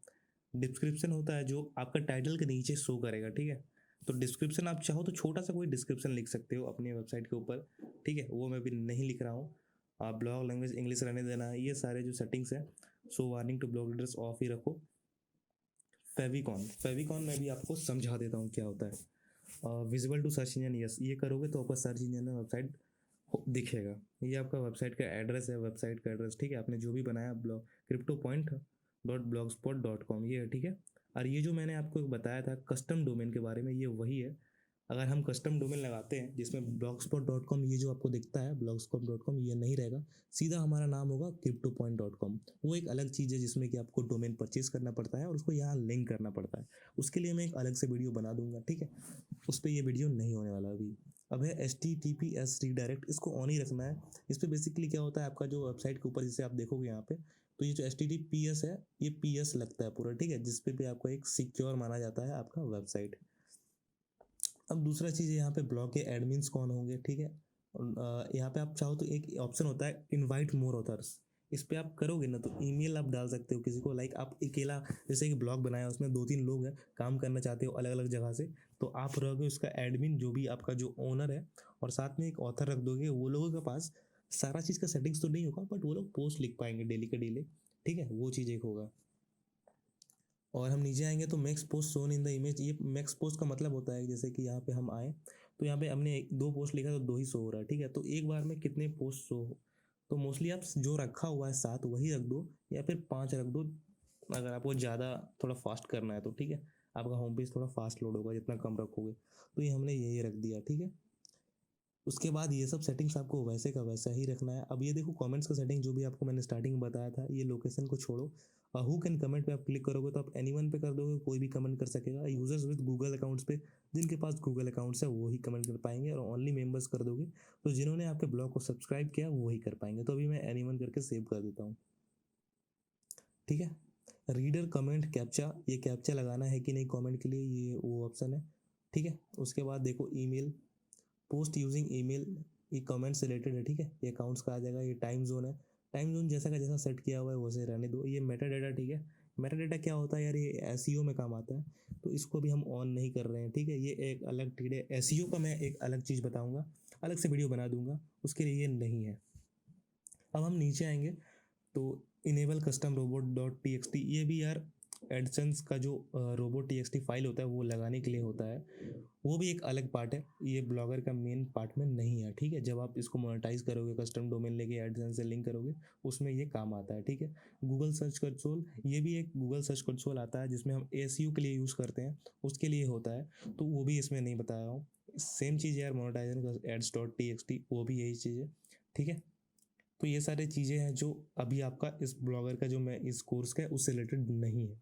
डिस्क्रिप्शन होता है जो आपका टाइटल के नीचे शो करेगा, ठीक है। तो डिस्क्रिप्शन आप चाहो तो छोटा सा कोई डिस्क्रिप्शन लिख सकते हो अपनी वेबसाइट के ऊपर, ठीक है, वो मैं भी नहीं लिख रहा हूँ। आप ब्लॉग लैंग्वेज इंग्लिश रहने देना है, ये सारे जो सेटिंग्स हैं, so warning to blog readers off ही रखो। फेविकॉन में भी आपको समझा देता हूँ क्या होता है। Visible to search engine, yes, ये करोगे तो आपका सर्च इंजन में वेबसाइट दिखेगा। ये आपका वेबसाइट का एड्रेस है, वेबसाइट का एड्रेस, ठीक है, आपने जो भी बनाया ब्लॉग cryptopoint.blogspot.com, ये है, ठीक है। और ये जो मैंने आपको बताया था कस्टम डोमेन के बारे में, ये वही है। अगर हम कस्टम डोमेन लगाते हैं जिसमें blogspot.com, ये जो आपको दिखता है blogspot.com, ये नहीं रहेगा, सीधा हमारा नाम होगा cryptopoint.com। वो एक अलग चीज़ है जिसमें कि आपको डोमेन परचेज करना पड़ता है और उसको यहाँ लिंक करना पड़ता है। उसके लिए मैं एक अलग से वीडियो बना दूंगा, ठीक है, उस पर ये वीडियो नहीं होने वाला अभी। अब है HTTPS रीडायरेक्ट, इसको ऑन ही रखना है। इस पर बेसिकली क्या होता है, आपका जो वेबसाइट के ऊपर जैसे आप देखोगे यहाँ पे, तो ये जो HTTPS है, ये PS लगता है पूरा, ठीक है, जिसपे भी आपको एक सिक्योर माना जाता है आपका वेबसाइट। अब दूसरा चीज़ है यहाँ पे ब्लॉग के एडमिन्स कौन होंगे, ठीक है। यहाँ पे आप चाहो तो एक ऑप्शन होता है इनवाइट मोर ऑथर्स, इस पर आप करोगे ना तो ईमेल आप डाल सकते हो किसी को, लाइक आप अकेला जैसे कि ब्लॉग बनाया उसमें 2-3 लोग हैं, काम करना चाहते हो अलग अलग जगह से, तो आप रहोगे उसका एडमिन, जो भी आपका जो ओनर है, और साथ में एक ऑथर रख दोगे, वो लोगों के पास सारा चीज़ का सेटिंग्स तो नहीं होगा, बट वो लोग पोस्ट लिख पाएंगे डेली का डेली, ठीक है, वो चीज़ एक होगा। और हम नीचे आएंगे तो max post shown in the image, ये मैक्स पोस्ट का मतलब होता है जैसे कि यहाँ पे हम आए तो यहाँ पे हमने 2 पोस्ट लिखा तो 2 ही शो हो रहा है, ठीक है। तो एक बार में कितने पोस्ट शो हो, तो मोस्टली आप जो रखा हुआ है 7 वही रख दो, या फिर 5 रख दो, अगर आपको ज़्यादा थोड़ा फास्ट करना है तो, ठीक है। आपका होम पेज थोड़ा फास्ट लोड होगा जितना कम रखोगे, तो ये हमने यही रख दिया, ठीक है। उसके बाद ये सब सेटिंग्स आपको वैसे का वैसा ही रखना है। अब ये देखो कमेंट्स का सेटिंग जो भी आपको मैंने स्टार्टिंग में बताया था, ये लोकेशन को छोड़ो, हु कैन कमेंट पे आप क्लिक करोगे तो आप एनीवन पे कर दोगे, कोई भी कमेंट कर सकेगा। यूजर्स विद गूगल अकाउंट्स पे, जिनके पास गूगल अकाउंट्स है वो ही कमेंट कर पाएंगे, और ओनली मेंबर्स कर दोगे तो जिन्होंने आपके ब्लॉग को सब्सक्राइब किया वो ही कर पाएंगे। तो अभी मैं एनीवन करके सेव कर देता हूँ, ठीक है। रीडर कमेंट कैप्चा, ये कैप्चा लगाना है कि नहीं कमेंट के लिए, ये वो ऑप्शन है, ठीक है। उसके बाद देखो ईमेल, पोस्ट यूजिंग ईमेल, ये कमेंट से रिलेटेड है, ठीक है। ये अकाउंट्स का आ जाएगा। ये टाइम जोन है, टाइम जोन जैसा का जैसा सेट किया हुआ है वैसे रहने दो। ये मेटा डेटा, ठीक है। मेटा डेटा क्या होता है यार, ये एसईओ में काम आता है, तो इसको भी हम ऑन नहीं कर रहे हैं, ठीक है। ये एक अलग चीज़ है, एसईओ का मैं एक अलग चीज़ बताऊंगा, अलग से वीडियो बना दूंगा, उसके लिए ये नहीं है। अब हम नीचे आएंगे तो enable custom robot dot T X T, ये भी यार एडसेंस का जो robot T X T file होता है वो लगाने के लिए होता है, वो भी एक अलग पार्ट है, ये ब्लॉगर का मेन पार्ट में नहीं है, ठीक है। जब आप इसको मोनेटाइज करोगे, कस्टम डोमेन लेके एडसेंस से लिंक करोगे, उसमें ये काम आता है, ठीक है। गूगल सर्च कंसोल, ये भी एक गूगल सर्च कंसोल आता है जिसमें हम एसईओ के लिए यूज़ करते हैं, उसके लिए होता है, तो वो भी इसमें नहीं बताया हूँ। सेम चीज़ यार मोनेटाइजेशन का ads dot T X T, वो भी यही चीज़ है, ठीक है। तो ये सारी चीज़ें हैं जो अभी आपका इस ब्लॉगर का जो मैं इस कोर्स का है उससे रिलेटेड नहीं है।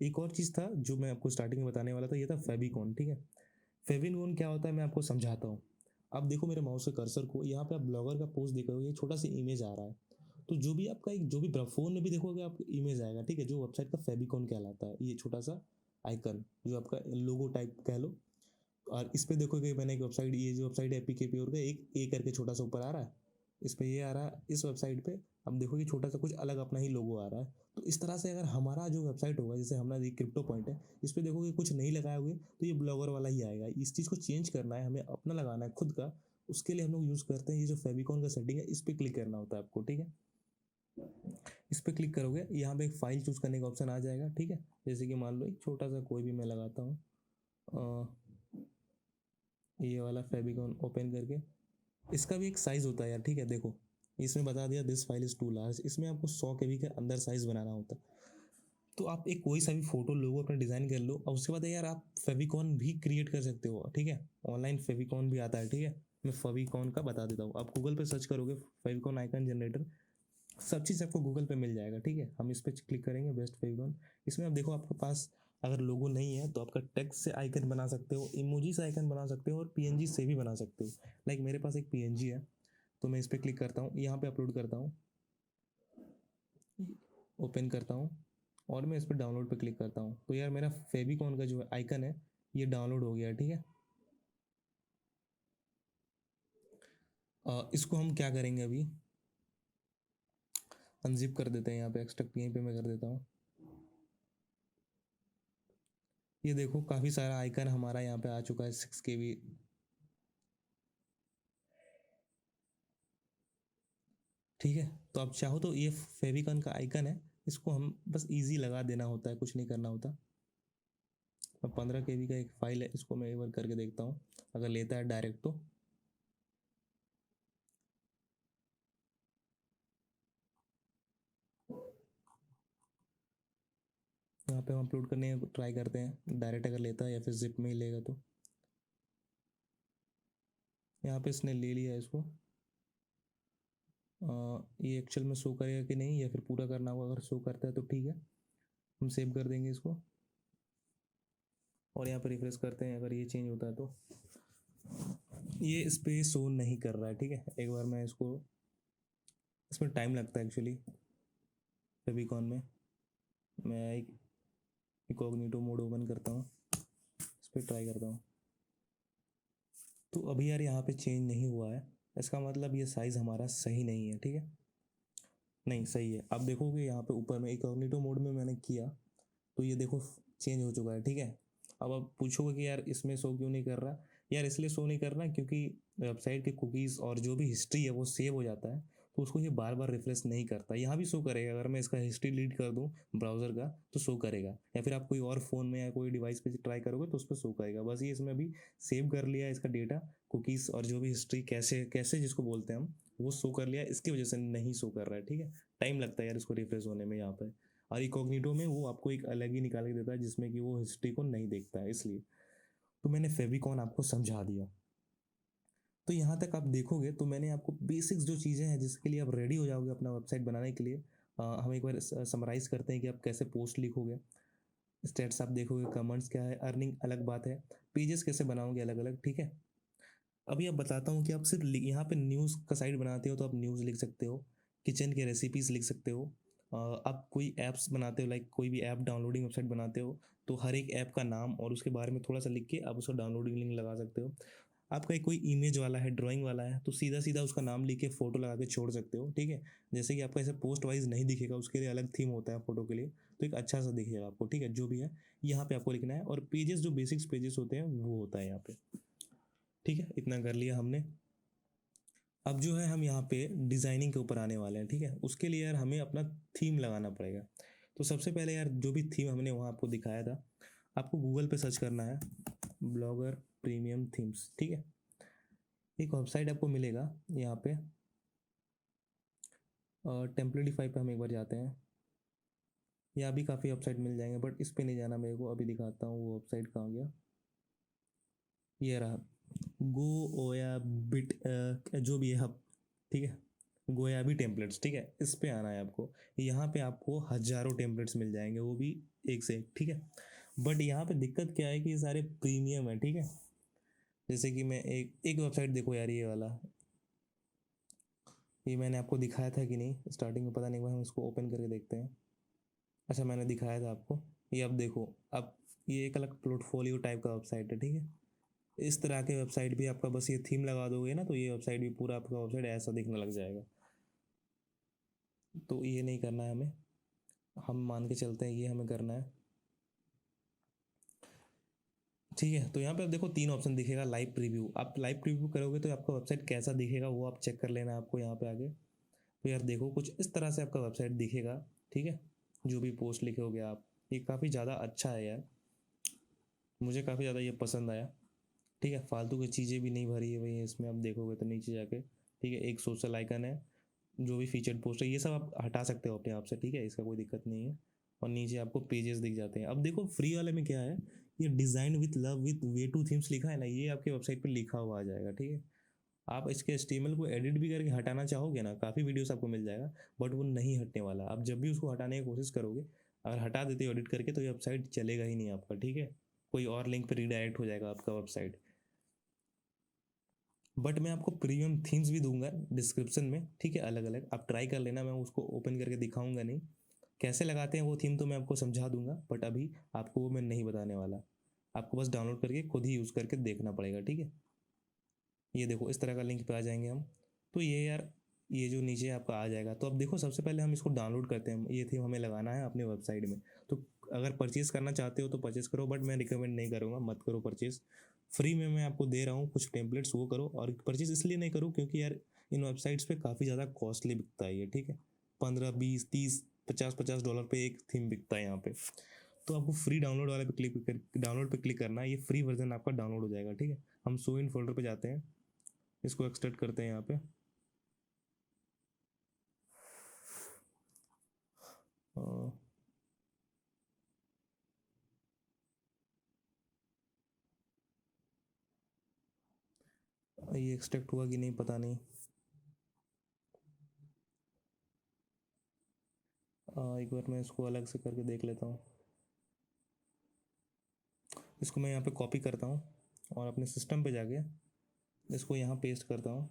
एक और चीज़ था जो मैं आपको स्टार्टिंग में बताने वाला था, ये था फेविकॉन, ठीक है। फेविकॉन क्या होता है मैं आपको समझाता हूँ। अब देखो मेरे माउस के कर्सर को, यहाँ पे आप ब्लॉगर का पोस्ट देखोगे, ये छोटा सा इमेज आ रहा है, तो जो भी आपका एक जो भी फोन में भी देखोगे आपको इमेज आएगा, ठीक है, जो वेबसाइट का फेविकॉन कहलाता है, ये छोटा सा आइकन जो आपका लोगो टाइप कह लो। और इस पे देखोगे मैंने एक वेबसाइट, ये जो वेबसाइट है एपीके प्योर का, एक ए करके छोटा सा ऊपर आ रहा है, इस पे ये आ रहा है, इस वेबसाइट पे अब देखो कि छोटा सा कुछ अलग अपना ही लोगो आ रहा है। तो इस तरह से अगर हमारा जो वेबसाइट होगा, जैसे हमारा ये क्रिप्टो पॉइंट है, इस पे देखोगे कुछ नहीं लगाए हुए तो ये ब्लॉगर वाला ही आएगा। इस चीज़ को चेंज करना है, हमें अपना लगाना है खुद का, उसके लिए हम लोग यूज़ करते हैं ये जो फेविकॉन का सेटिंग है, इस पर क्लिक करना होता है आपको, ठीक है। इस पर क्लिक करोगे, यहाँ पे एक फाइल चूज करने का ऑप्शन आ जाएगा, ठीक है। जैसे कि मान लो एक छोटा सा कोई भी मैं लगाता हूँ, ये वाला फेविकॉन ओपन करके, इसका भी एक साइज़ होता है यार, ठीक है। देखो इसमें बता दिया this file is too large, इसमें आपको 100 KB के अंदर साइज़ बनाना होता है। तो आप एक कोई सा भी फोटो लोगो अपना डिज़ाइन कर लो, और उसके बाद यार आप फेविकॉन भी क्रिएट कर सकते हो, ठीक है। ऑनलाइन फेविकॉन भी आता है, ठीक है। मैं फेविकॉन का बता देता हूँ, आप गूगल पे सर्च करोगे फेविकॉन आइकन जनरेटर, सब चीज़ आपको गूगल पे मिल जाएगा, ठीक है। हम इस पर क्लिक करेंगे, बेस्ट फेविकॉन। इसमें आप देखो आपके पास अगर लोगो नहीं है तो आपका टेक्स्ट से आइकन बना सकते हो, इमोजी से आइकन बना सकते हो, और पीएनजी से भी बना सकते हो। लाइक मेरे पास एक पीएनजी है, तो मैं इस पर क्लिक करता हूँ, यहाँ पे अपलोड करता हूँ, ओपन करता हूँ, और मैं इस पर डाउनलोड पे क्लिक करता हूँ, तो यार मेरा फेविकॉन का जो आइकन है ये डाउनलोड हो गया, ठीक है। इसको हम क्या करेंगे अभी, अनजिप कर देते हैं, यहाँ पे एक्सट्रैक्ट यहीं पे मैं कर देता हूँ। ये देखो काफ़ी सारा आइकन हमारा यहाँ पे आ चुका है, 6 KB। ठीक है, तो आप चाहो तो ये फेविकॉन का आइकन है, इसको हम बस इजी लगा देना होता है, कुछ नहीं करना होता। अब 15 KB का एक फाइल है, इसको मैं एक बार करके देखता हूँ अगर लेता है डायरेक्ट तो। यहाँ पे हम अपलोड करने ट्राई करते हैं, डायरेक्ट अगर लेता है या फिर जिप में ही लेगा तो। यहाँ पे इसने ले लिया इसको, ये एक्चुअल में शो करेगा कि नहीं, या फिर पूरा करना होगा, अगर शो करता है तो ठीक है, हम सेव कर देंगे इसको। और यहाँ पर रिफ्रेश करते हैं, अगर ये चेंज होता है तो ये इस पर शो नहीं कर रहा है, ठीक है। एक बार मैं इसको, इसमें टाइम लगता है एक्चुअली फेविकॉन में। मैं एक इनकॉग्निटो मोड ओपन करता हूँ, इस पर ट्राई करता हूँ, तो अभी यार यहाँ पे चेंज नहीं हुआ है, इसका मतलब ये साइज़ हमारा सही नहीं है, ठीक है। नहीं सही है, आप देखोगे यहाँ पे ऊपर में इनकॉग्निटो मोड में मैंने किया तो ये देखो चेंज हो चुका है, ठीक है। अब आप पूछोगे कि यार इसमें शो क्यों नहीं कर रहा, यार इसलिए शो नहीं कर रहा क्योंकि वेबसाइट के कुकीज़ और जो भी हिस्ट्री है वो सेव हो जाता है, तो उसको ये बार बार रिफ्रेश नहीं करता। यहाँ भी शो करेगा, अगर मैं इसका हिस्ट्री डिलीट कर दूँ ब्राउज़र का तो शो करेगा, या फिर आप कोई और फ़ोन में या कोई डिवाइस पे ट्राई करोगे तो उस पर शो करेगा। बस ये इसमें अभी सेव कर लिया है इसका डेटा, कुकीज़ और जो भी हिस्ट्री कैसे कैसे जिसको बोलते हैं हम, वो शो कर लिया है, इसकी वजह से नहीं शो कर रहा है। ठीक है, टाइम लगता है यार इसको रिफ्रेश होने में यहाँ पर। और इकॉग्निटो में वो आपको एक अलग ही निकाल के देता है जिसमें कि वो हिस्ट्री को नहीं देखता है, इसलिए। तो मैंने फेविकॉन आपको समझा दिया। तो यहाँ तक आप देखोगे तो मैंने आपको बेसिक्स जो चीज़ें हैं जिसके लिए आप रेडी हो जाओगे अपना वेबसाइट बनाने के लिए। हम एक बार समराइज़ करते हैं कि आप कैसे पोस्ट लिखोगे, स्टेट्स आप देखोगे, कमेंट्स क्या है, अर्निंग अलग बात है, पेजेस कैसे बनाओगे अलग अलग। ठीक है, अभी आप बताता हूँ कि आप सिर्फ यहाँ पे न्यूज़ का साइट बनाते हो तो आप न्यूज़ लिख सकते हो, किचन के रेसिपीज़ लिख सकते हो। आप कोई ऐप्स बनाते हो, लाइक कोई भी ऐप डाउनलोडिंग वेबसाइट बनाते हो, तो हर एक ऐप का नाम और उसके बारे में थोड़ा सा लिख के आप उसका डाउनलोडिंग लिंक लगा सकते हो। आपका एक कोई इमेज वाला है, ड्राइंग वाला है, तो सीधा सीधा उसका नाम लिख के फ़ोटो लगा के छोड़ सकते हो। ठीक है, जैसे कि आपका ऐसे पोस्ट वाइज नहीं दिखेगा, उसके लिए अलग थीम होता है फ़ोटो के लिए, तो एक अच्छा सा दिखेगा आपको। ठीक है, जो भी है यहाँ पे आपको लिखना है, और पेजेस जो बेसिक्स पेजेस होते हैं वो होता है यहाँ पे। ठीक है, इतना कर लिया हमने। अब जो है हम यहाँ पे डिज़ाइनिंग के ऊपर आने वाले हैं। ठीक है, उसके लिए यार हमें अपना थीम लगाना पड़ेगा। तो सबसे पहले यार जो भी थीम हमने वहाँ आपको दिखाया था, आपको गूगल पे सर्च करना है ब्लॉगर प्रीमियम थीम्स। ठीक है, एक वेबसाइट आपको मिलेगा यहाँ पे, टेम्पलेटिफाई पे हम एक बार जाते हैं। यहाँ भी काफ़ी वेबसाइट मिल जाएंगे, बट इस पे नहीं जाना मेरे को, अभी दिखाता हूँ वो वेबसाइट कहाँ गया। ये रहा, गो ओया बिट, जो भी है हब। ठीक है, गोया भी टेम्पलेट्स। ठीक है, इस पे आना है आपको। यहाँ पे आपको हज़ारों टेम्पलेट्स मिल जाएंगे, वो भी एक से एक। ठीक है, बट यहाँ पे दिक्कत क्या है कि ये सारे प्रीमियम है। ठीक है, जैसे कि मैं एक एक वेबसाइट देखो यार, ये वाला, ये मैंने आपको दिखाया था कि नहीं स्टार्टिंग में, पता नहीं, हुआ हम इसको ओपन करके देखते हैं। अच्छा, मैंने दिखाया था आपको, ये अब देखो। अब ये एक अलग पोर्टफोलियो टाइप का वेबसाइट है। ठीक है, इस तरह के वेबसाइट भी आपका, बस ये थीम लगा दोगे ना तो ये वेबसाइट भी पूरा आपका वेबसाइट ऐसा दिखने लग जाएगा। तो ये नहीं करना है हमें, हम मान के चलते हैं ये हमें करना है। ठीक है, तो यहाँ पे आप देखो 3 ऑप्शन दिखेगा। लाइव प्रीव्यू, आप लाइव प्रीव्यू करोगे तो आपका वेबसाइट कैसा दिखेगा वो आप चेक कर लेना है आपको यहाँ पे आगे। तो यार देखो कुछ इस तरह से आपका वेबसाइट दिखेगा। ठीक है, जो भी पोस्ट लिखोगे आप, ये काफ़ी ज़्यादा अच्छा है यार, मुझे काफ़ी ज़्यादा ये पसंद आया। ठीक है, फालतू की चीज़ें भी नहीं भरी है भाई इसमें, आप देखोगे तो नीचे जाके। ठीक है, एक सोशल आइकन है, जो भी फीचर्ड पोस्ट है ये सब आप हटा सकते हो अपने आप से। ठीक है, इसका कोई दिक्कत नहीं है। और नीचे आपको पेजेस दिख जाते हैं। अब देखो फ्री वाले में क्या है, ये design with love with way to themes लिखा है ना, ये आपके वेबसाइट पे लिखा हुआ आ जाएगा। ठीक है, आप इसके एचटीएमएल को एडिट भी करके हटाना चाहोगे ना, काफ़ी वीडियोस आपको मिल जाएगा, बट वो नहीं हटने वाला। आप जब भी उसको हटाने की कोशिश करोगे, अगर हटा देते हो एडिट करके, तो ये वेबसाइट चलेगा ही नहीं आपका। ठीक है, कोई और लिंक पर रीडायरेक्ट हो जाएगा आपका वेबसाइट। बट मैं आपको प्रीमियम थीम्स भी दूंगा डिस्क्रिप्शन में। ठीक है, अलग अलग आप ट्राई कर लेना, मैं उसको ओपन करके दिखाऊंगा नहीं, कैसे लगाते हैं वो थीम तो मैं आपको समझा दूंगा, बट अभी आपको वो मैं नहीं बताने वाला। आपको बस डाउनलोड करके खुद ही यूज़ करके देखना पड़ेगा। ठीक है, ये देखो इस तरह का लिंक पे आ जाएंगे हम। तो ये यार, ये जो नीचे आपका आ जाएगा, तो अब देखो सबसे पहले हम इसको डाउनलोड करते हैं। ये थीम हमें लगाना है अपने वेबसाइट में। तो अगर परचेज़ करना चाहते हो तो परचेज़ करो, बट मैं रिकमेंड नहीं करूँगा, मत करो परचेज़। फ्री में मैं आपको दे रहा हूँ कुछ टेम्पलेट्स, वो करो। और परचेज़ इसलिए नहीं करो क्योंकि यार इन वेबसाइट्स पे काफ़ी ज़्यादा कॉस्टली बिकता है ये। ठीक है, 15 20 30 50 50 डॉलर पे एक थीम बिकता है यहाँ पे। तो आपको फ्री डाउनलोड वाले पे डाउनलोड पे क्लिक करना है, ये फ्री वर्जन आपका डाउनलोड हो जाएगा। ठीक है, हम शो इन फोल्डर पे जाते हैं, इसको एक्सट्रैक्ट करते हैं यहाँ पे। ये एक्सट्रैक्ट हुआ कि नहीं पता नहीं। एक बार मैं इसको अलग से करके देख लेता हूँ। इसको मैं यहाँ पे कॉपी करता हूँ और अपने सिस्टम पे जाके इसको यहाँ पेस्ट करता हूँ।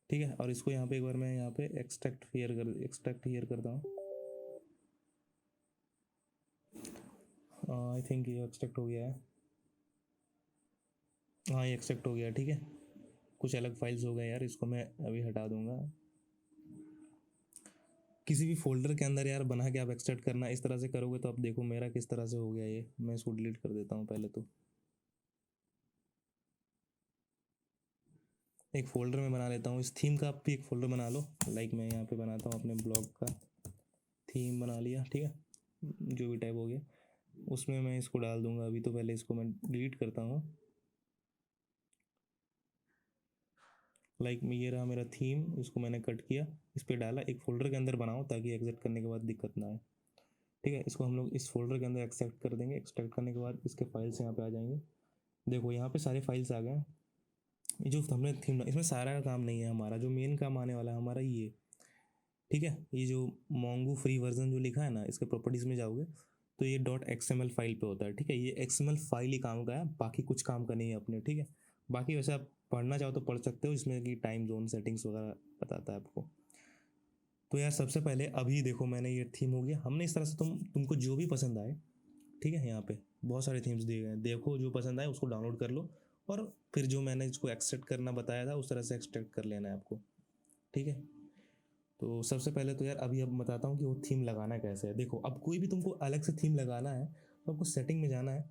ठीक है, और इसको यहाँ पे एक बार मैं यहाँ पे एक्सट्रैक्ट हियर करता हूँ। आई थिंक ये एक्सट्रैक्ट हो गया है। हाँ, ये एक्सट्रैक्ट हो गया। ठीक है, कुछ अलग फाइल्स हो गए यार, इसको मैं अभी हटा दूंगा। किसी भी फोल्डर के अंदर यार बना के आप एक्सट्रैक्ट करना, इस तरह से करोगे तो आप देखो मेरा किस तरह से हो गया ये। मैं इसको डिलीट कर देता हूँ पहले तो। एक फ़ोल्डर मैं बना लेता हूँ। इस थीम का आप भी एक फ़ोल्डर बना लो। लाइक मैं यहाँ पे बनाता हूँ अपने ब्लॉग का थीम बना लिया, ठीक है, जो भी टाइप हो गया उसमें मैं इसको डाल दूंगा। अभी तो पहले इसको मैं डिलीट करता हूँ। लाइक ये रहा मेरा थीम, इसको मैंने कट किया, इस पर डाला, एक फ़ोल्डर के अंदर बनाओ ताकि एग्जिट करने के बाद दिक्कत ना आए। ठीक है, इसको हम लोग इस फोल्डर के अंदर एक्सट्रैक्ट कर देंगे। एक्सट्रैक्ट करने के बाद इसके फाइल्स यहाँ पे आ जाएंगे। देखो यहाँ पे सारे फाइल्स आ गए। ये जो हमने थीम, इसमें सारा का काम नहीं है हमारा, जो मेन काम आने वाला है हमारा ये, ठीक है। ये जो मोंगो फ्री वर्जन जो लिखा है ना, इसके प्रॉपर्टीज़ में जाओगे तो ये .xml फाइल पे होता है, ठीक है। ये XML फाइल ही काम का है, बाकी कुछ काम का नहीं है अपने, ठीक है। बाकी वैसे आप पढ़ना चाहो तो पढ़ सकते हो, इसमें कि टाइम जोन सेटिंग्स वगैरह बताता है आपको। तो यार सबसे पहले अभी देखो मैंने ये थीम हो गया, हमने इस तरह से तुमको जो भी पसंद आए, ठीक है, यहाँ पे बहुत सारे थीम्स दिए गए हैं, देखो जो पसंद आए उसको डाउनलोड कर लो और फिर जो मैंने इसको एक्सट्रैक्ट करना बताया था उस तरह से एक्सट्रैक्ट कर लेना है आपको, ठीक है। तो सबसे पहले तो यार अभी अब बताता हूँ कि वो थीम लगाना कैसे है। देखो अब कोई भी तुमको अलग से थीम लगाना है तो आपको सेटिंग में जाना है,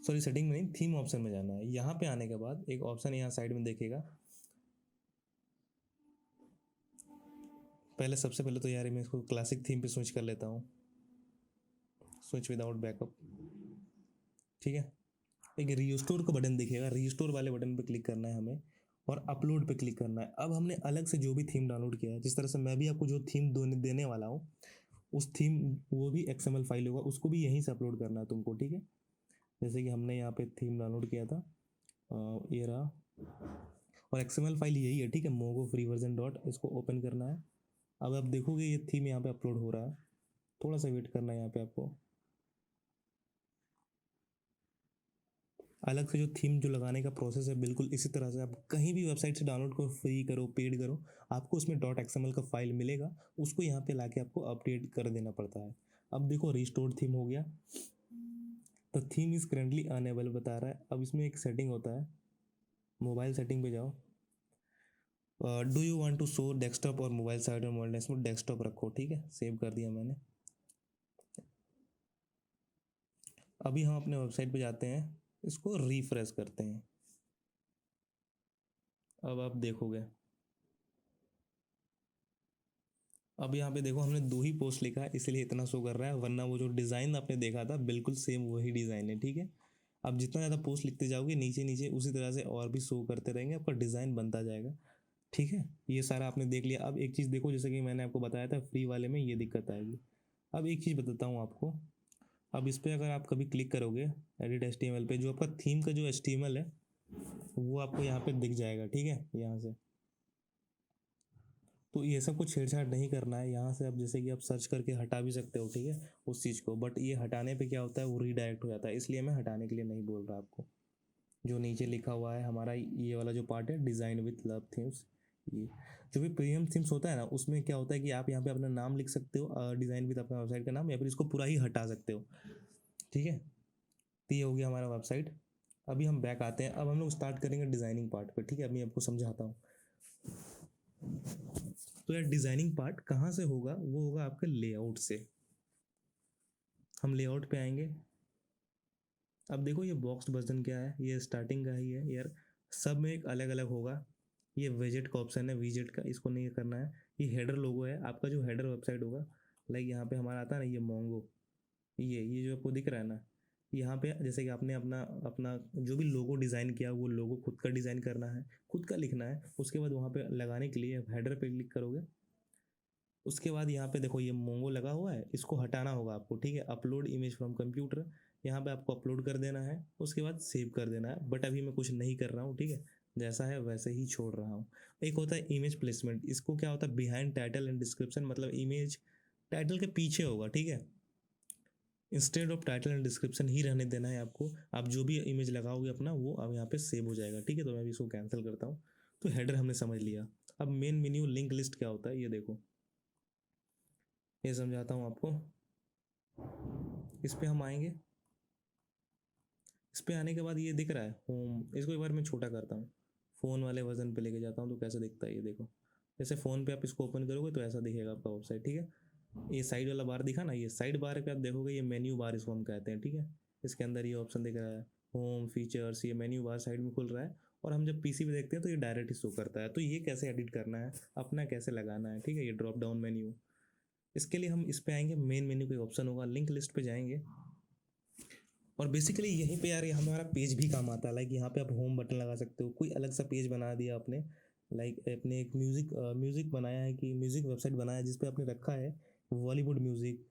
सॉरी सेटिंग में नहीं, थीम ऑप्शन में जाना है। यहाँ पे आने के बाद एक ऑप्शन यहाँ साइड में देखेगा। पहले सबसे पहले तो यार मैं इसको क्लासिक थीम पे स्विच कर लेता हूँ, स्विच विदाउट बैकअप, ठीक है। एक रीस्टोर का बटन दिखेगा, रीस्टोर वाले बटन पे क्लिक करना है हमें और अपलोड पे क्लिक करना है। अब हमने अलग से जो भी थीम डाउनलोड किया है, जिस तरह से मैं भी आपको जो थीम देने वाला हूँ, उस थीम वो भी XML फाइल होगा, उसको भी यहीं से अपलोड करना है तुमको, ठीक है। जैसे कि हमने यहाँ पे थीम डाउनलोड किया था, ये रहा, और XML फाइल यही है, ठीक है, मोगो फ्री वर्जन डॉट, इसको ओपन करना है। अब आप देखोगे ये थीम यहाँ पे अपलोड हो रहा है, थोड़ा सा वेट करना है यहाँ पे आपको। अलग से जो थीम जो लगाने का प्रोसेस है बिल्कुल इसी तरह से आप कहीं भी वेबसाइट से डाउनलोड करो, फ्री करो, पेड करो, आपको उसमें .xml का फाइल मिलेगा, उसको यहाँ पे लाके आपको अपडेट कर देना पड़ता है। अब देखो रिस्टोर्ड थीम हो गया, तो थीम इज़ करेंटली अनएबल बता रहा है। अब इसमें एक सेटिंग होता है, मोबाइल सेटिंग पे जाओ, do you want to show desktop और मोबाइल साइड और मोबाइल इसमें डेस्कटॉप रखो, ठीक है, सेव कर दिया मैंने। अभी हम अपने वेबसाइट पे जाते हैं, इसको रिफ्रेश करते हैं। अब आप देखोगे, अब यहाँ पे देखो हमने 2 ही पोस्ट लिखा है इसलिए इतना शो कर रहा है, वरना वो जो डिज़ाइन आपने देखा था बिल्कुल सेम वही डिज़ाइन है, ठीक है। अब जितना ज़्यादा पोस्ट लिखते जाओगे नीचे नीचे उसी तरह से और भी शो करते रहेंगे, आपका डिज़ाइन बनता जाएगा, ठीक है। ये सारा आपने देख लिया। अब एक चीज़ देखो, जैसे कि मैंने आपको बताया था फ्री वाले में ये दिक्कत आएगी। अब एक चीज़ बताता हूँ आपको, अब इस पर अगर आप कभी क्लिक करोगे एडिट HTML पे, जो आपका थीम का जो HTML है वो आपको यहाँ पे दिख जाएगा, ठीक है, यहाँ से। तो ये सब कुछ छेड़छाड़ नहीं करना है यहाँ से। अब जैसे कि आप सर्च करके हटा भी सकते हो, ठीक है, उस चीज़ को, बट ये हटाने पे क्या होता है वो रीडायरेक्ट हो जाता है, इसलिए मैं हटाने के लिए नहीं बोल रहा आपको। जो नीचे लिखा हुआ है हमारा ये वाला जो पार्ट है, डिज़ाइन विथ लव थीम्स, ये जो भी प्रीमियम थीम्स होता है ना, उसमें क्या होता है कि आप यहाँ पे अपना नाम लिख सकते हो, डिज़ाइन विथ अपना वेबसाइट का नाम, या फिर इसको पूरा ही हटा सकते हो, ठीक है। तो ये हो गया हमारा वेबसाइट। अभी हम बैक आते हैं, अब हम लोग स्टार्ट करेंगे डिज़ाइनिंग पार्ट पे, ठीक है। अभी आपको समझाता हूँ। तो यार डिज़ाइनिंग पार्ट कहाँ से होगा, वो होगा आपके लेआउट से। हम लेआउट पे आएंगे। अब देखो ये बॉक्स वर्जन क्या है, ये स्टार्टिंग का ही है यार, सब में एक अलग अलग होगा। ये विजेट का ऑप्शन है, विजेट का, इसको नहीं करना है। ये हेडर लोगो है आपका, जो हेडर वेबसाइट होगा, लाइक यहाँ पे हमारा आता है ना ये मोंगो, ये जो आपको दिख रहा है ना, यहाँ पे जैसे कि आपने अपना अपना जो भी लोगो डिज़ाइन किया वो लोगो खुद का डिज़ाइन करना है, खुद का लिखना है। उसके बाद वहाँ पे लगाने के लिए हेडर पे क्लिक करोगे। उसके बाद यहाँ पे देखो ये मोंगो लगा हुआ है, इसको हटाना होगा आपको, ठीक है। अपलोड इमेज फ्रॉम कंप्यूटर, यहाँ पे आपको अपलोड कर देना है, उसके बाद सेव कर देना है। बट अभी मैं कुछ नहीं कर रहा हूँ, ठीक है, जैसा है वैसे ही छोड़ रहा हूँ। एक होता है इमेज प्लेसमेंट, इसको क्या होता है, बिहाइंड टाइटल एंड डिस्क्रिप्शन, मतलब इमेज टाइटल के पीछे होगा, ठीक है। Instead of title and description ही रहने देना है आपको। आप जो भी इमेज लगाओगे अपना वो अब यहाँ पे सेव हो जाएगा, ठीक है। तो मैं भी इसको कैंसिल करता हूँ। तो हेडर हमने समझ लिया। अब मेन मेन्यू लिंक लिस्ट क्या होता है ये देखो, ये समझाता हूँ आपको। इस पर हम आएंगे, इस पर आने के बाद ये दिख रहा है होम, इसको एक बार मैं छोटा करता हूँ, फ़ोन वाले वर्जन पे लेके जाता हूँ तो कैसे दिखता है ये देखो। जैसे फ़ोन पे आप इसको ओपन करोगे तो ऐसा दिखेगा आपका वेबसाइट, ठीक है। ये साइड वाला बार दिखा ना, ये साइड बार पे आप देखोगे ये मेन्यू बार इसको हम कहते हैं, ठीक है। इसके अंदर ये ऑप्शन दिख रहा है होम फीचर्स, ये मेन्यू बार साइड में खुल रहा है, और हम जब पीसी पे देखते हैं तो ये डायरेक्ट ही शो करता है। तो ये कैसे एडिट करना है, अपना कैसे लगाना है, ठीक है। ये ड्रॉप डाउन मेन्यू, इसके लिए हम इस पे आएंगे, मेन मेन्यू का ऑप्शन होगा, लिंक लिस्ट पे जाएंगे और बेसिकली यहीं पे यार ये हमारा पेज भी काम आता है। लाइक यहाँ पे आप होम बटन लगा सकते हो, कोई अलग सा पेज बना दिया आपने, लाइक अपने एक म्यूज़िक बनाया है कि म्यूज़िक वेबसाइट बनाया है जिस पे आपने रखा है बॉलीवुड म्यूज़िक,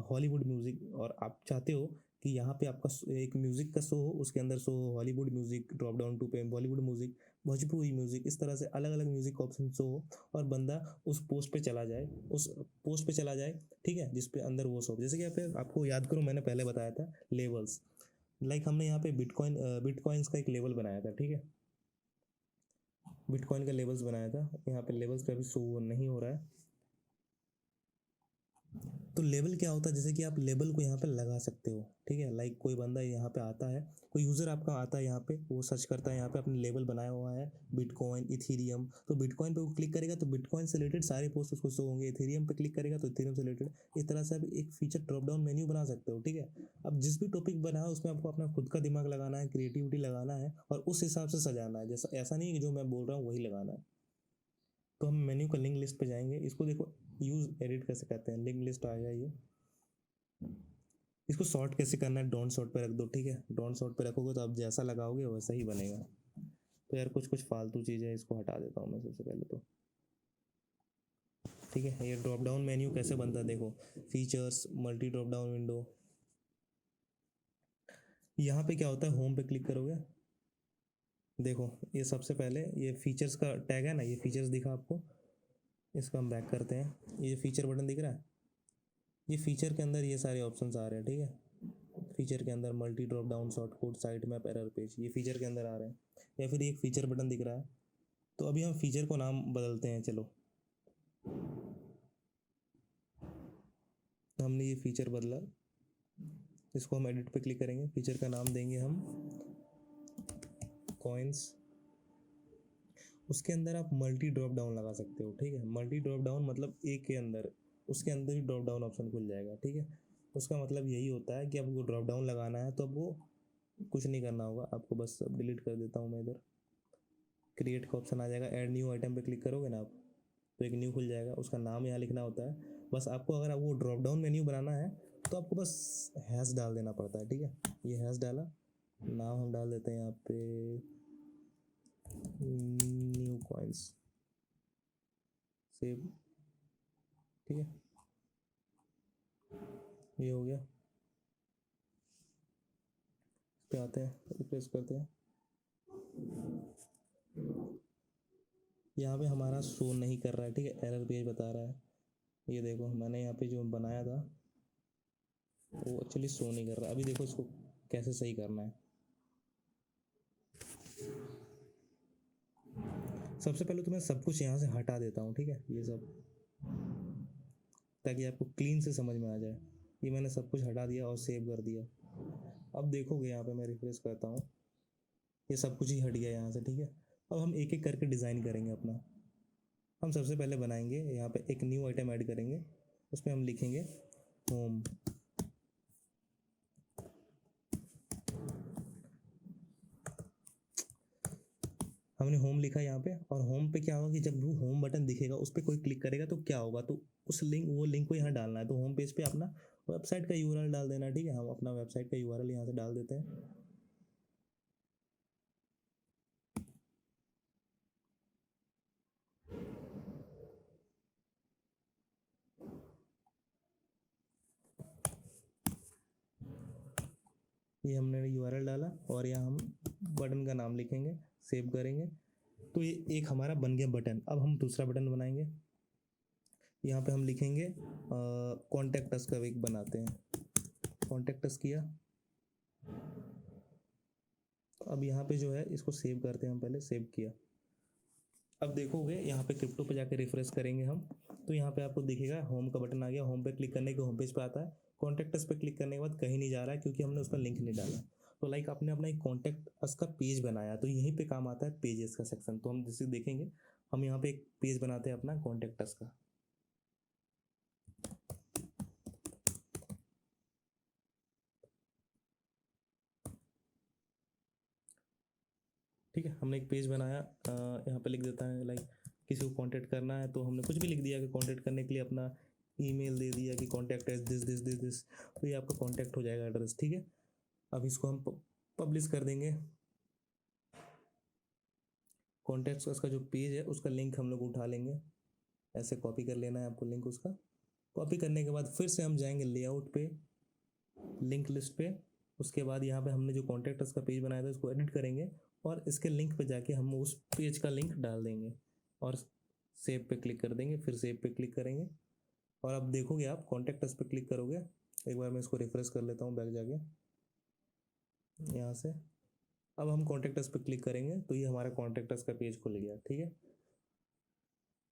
हॉलीवुड म्यूज़िक, और आप चाहते हो कि यहाँ पे आपका एक म्यूज़िक का शो हो, उसके अंदर शो हो Hollywood music, drop down two पे बॉलीवुड म्यूज़िक, भोजपुरी म्यूज़िक, इस तरह से अलग अलग म्यूज़िक ऑप्शन शो हो और बंदा उस पोस्ट पे चला जाए, उस पोस्ट पे चला जाए, ठीक है, जिस पे अंदर वो शो। जैसे कि यहाँ पे आपको याद करो, मैंने पहले बताया था लेवल्स, लाइक हमने यहाँ पे बिटकॉइंस का एक लेवल बनाया था, ठीक है, बिटकॉइन का लेवल्स बनाया था। यहाँ पे लेवल्स का भी शो नहीं हो रहा है। तो लेबल क्या होता है, जैसे कि आप लेबल को यहाँ पे लगा सकते हो, ठीक है। लाइक कोई बंदा यहाँ पे आता है, कोई यूज़र आपका आता है यहाँ पे, वो सर्च करता है, यहाँ पे अपने लेबल बनाया हुआ है बिटकॉइन, इथीरियम, तो बिटकॉइन पे वो क्लिक करेगा तो बिटकॉइन से रिलेटेड सारे पोस्ट उसको शो होंगे, इथीरियम पे क्लिक करेगा तो इथीरियम से रिलेटेड। इस तरह से आप एक फीचर ड्रॉप डाउन मेन्यू बना सकते हो, ठीक है। अब जिस भी टॉपिक बना है उसमें आपको अपना खुद का दिमाग लगाना है, क्रिएटिविटी लगाना है और उस हिसाब से सजाना है। जैसा ऐसा नहीं है कि जो मैं बोल रहा हूँ वही लगाना है। तो हम मेन्यू का लिंक लिस्ट पे जाएंगे, इसको देखो यूज़ एडिट कैसे करते हैं, लिंक लिस्ट आ गया ये। इसको शॉर्ट कैसे करना है, डोंट शॉर्ट पे रख दो, ठीक है। डोंट शॉर्ट पे रखोगे तो आप जैसा लगाओगे वैसा ही बनेगा। तो यार कुछ कुछ फालतू चीज़ें हैं, इसको हटा देता हूँ मैं सबसे पहले तो, ठीक है। ये ड्रॉप डाउन मेन्यू कैसे बनता है देखो, features, multi drop down window. यहाँ पे क्या होता है, होम पे क्लिक करोगे, देखो ये सबसे पहले ये फीचर्स का टैग है ना, ये फीचर्स दिखा आपको, इसको हम बैक करते हैं। ये फीचर बटन दिख रहा है, ये फीचर के अंदर ये सारे ऑप्शंस आ रहे हैं, ठीक है। फीचर के अंदर multi drop down, short code, site map, error page, ये फीचर के अंदर आ रहे हैं। या फिर एक फीचर बटन दिख रहा है, तो अभी हम फीचर को नाम बदलते हैं, चलो हमने ये फीचर बदला, इसको हम एडिट पे क्लिक करेंगे, फीचर का नाम देंगे हम कॉइन्स। उसके अंदर आप मल्टी ड्रॉप डाउन लगा सकते हो, ठीक है। मल्टी ड्रॉप डाउन मतलब एक के अंदर, उसके अंदर ही ड्रॉप डाउन ऑप्शन खुल जाएगा, ठीक है। उसका मतलब यही होता है कि आपको ड्रॉप डाउन लगाना है तो आपको कुछ नहीं करना होगा, आपको बस सब डिलीट कर देता हूँ मैं इधर। क्रिएट का ऑप्शन आ जाएगा, ऐड न्यू आइटम पे क्लिक करोगे ना आप, तो एक न्यू खुल जाएगा, उसका नाम यहाँ लिखना होता है। बस आपको अगर वो ड्रॉप डाउन मेन्यू बनाना है तो आपको बस हैश डाल देना पड़ता है, ठीक है। ये हैश डाला, नाम हम डाल देते हैं यहाँ पे न्यू कॉइन्स, सेव, ठीक है, ये हो गया। इस पे आते हैं, रिफ्रेश करते हैं, यहाँ पे हमारा शो नहीं कर रहा है, ठीक है, एरर पेज बता रहा है। ये देखो मैंने यहाँ पे जो बनाया था वो एक्चुअली शो नहीं कर रहा। अभी देखो इसको कैसे सही करना है। सबसे पहले तो मैं सब कुछ यहाँ से हटा देता हूँ, ठीक है, ये सब, ताकि आपको क्लीन से समझ में आ जाए। ये मैंने सब कुछ हटा दिया और सेव कर दिया। अब देखोगे यहाँ पे मैं रिफ्रेश करता हूँ, ये सब कुछ ही हट गया यहाँ से, ठीक है। अब हम एक एक करके डिज़ाइन करेंगे अपना। हम सबसे पहले बनाएंगे यहाँ पे एक न्यू आइटम ऐड करेंगे, उसमें हम लिखेंगे होम। हमने होम लिखा यहाँ पे, और होम पे क्या होगा कि जब वो होम बटन दिखेगा उस पर कोई क्लिक करेगा तो क्या होगा, तो उस लिंक, वो लिंक को यहाँ डालना है। तो होम पेज पे अपना वेबसाइट का यूआरएल डाल देना, ठीक है। हम अपना वेबसाइट का यूआरएल यहाँ से डाल देते हैं। ये हमने यूआरएल डाला और यहाँ हम बटन का नाम लिखेंगे, सेव करेंगे। तो ये एक हमारा बन गया बटन। अब हम दूसरा बटन बनाएंगे, यहाँ पे हम लिखेंगे कॉन्टैक्ट अस का एक बनाते हैं, कॉन्टैक्ट अस किया। अब यहाँ पे जो है इसको सेव करते हैं, हम पहले सेव किया। अब देखोगे यहाँ पे क्रिप्टो पे जाके रिफ्रेश करेंगे हम, तो यहाँ पे आपको दिखेगा होम का बटन आ गया। होम पे क्लिक करने के होम पेज पे आता है, कॉन्टैक्ट अस पे क्लिक करने के बाद कहीं नहीं जा रहा है क्योंकि हमने उसका लिंक नहीं डाला। तो लाइक आपने अपना एक कॉन्टैक्ट अस का पेज बनाया, तो यहीं पे काम आता है पेजेस का सेक्शन। तो हम जैसे देखेंगे, हम यहाँ पे एक पेज बनाते हैं अपना कॉन्टैक्ट अस का। ठीक है, हमने एक पेज बनाया, यहाँ पे लिख देता है लाइक किसी को कांटेक्ट करना है तो हमने कुछ भी लिख दिया कि कांटेक्ट करने के लिए अपना ईमेल दे दिया कि contact as this this this this, तो ये आपका कांटेक्ट हो जाएगा एड्रेस। ठीक है, अब इसको हम पब्लिश कर देंगे। कॉन्टैक्ट्स का जो पेज है उसका लिंक हम लोग उठा लेंगे, ऐसे कॉपी कर लेना है आपको लिंक उसका। कॉपी करने के बाद फिर से हम जाएंगे लेआउट पे, लिंक लिस्ट पे। उसके बाद यहाँ पे हमने जो कॉन्टैक्ट्स का पेज बनाया था उसको एडिट करेंगे और इसके लिंक पे जाके हम उस पेज का लिंक डाल देंगे और सेव पे क्लिक कर देंगे, फिर सेव पे क्लिक करेंगे। और अब देखोगे आप कॉन्टैक्ट्स पे क्लिक करोगे, एक बार मैं इसको रिफ्रेश कर लेता हूँ बैक जाके यहाँ से। अब हम कॉन्टैक्ट्स पे क्लिक करेंगे तो ये हमारा कॉन्टैक्ट्स का पेज खुल गया। ठीक है,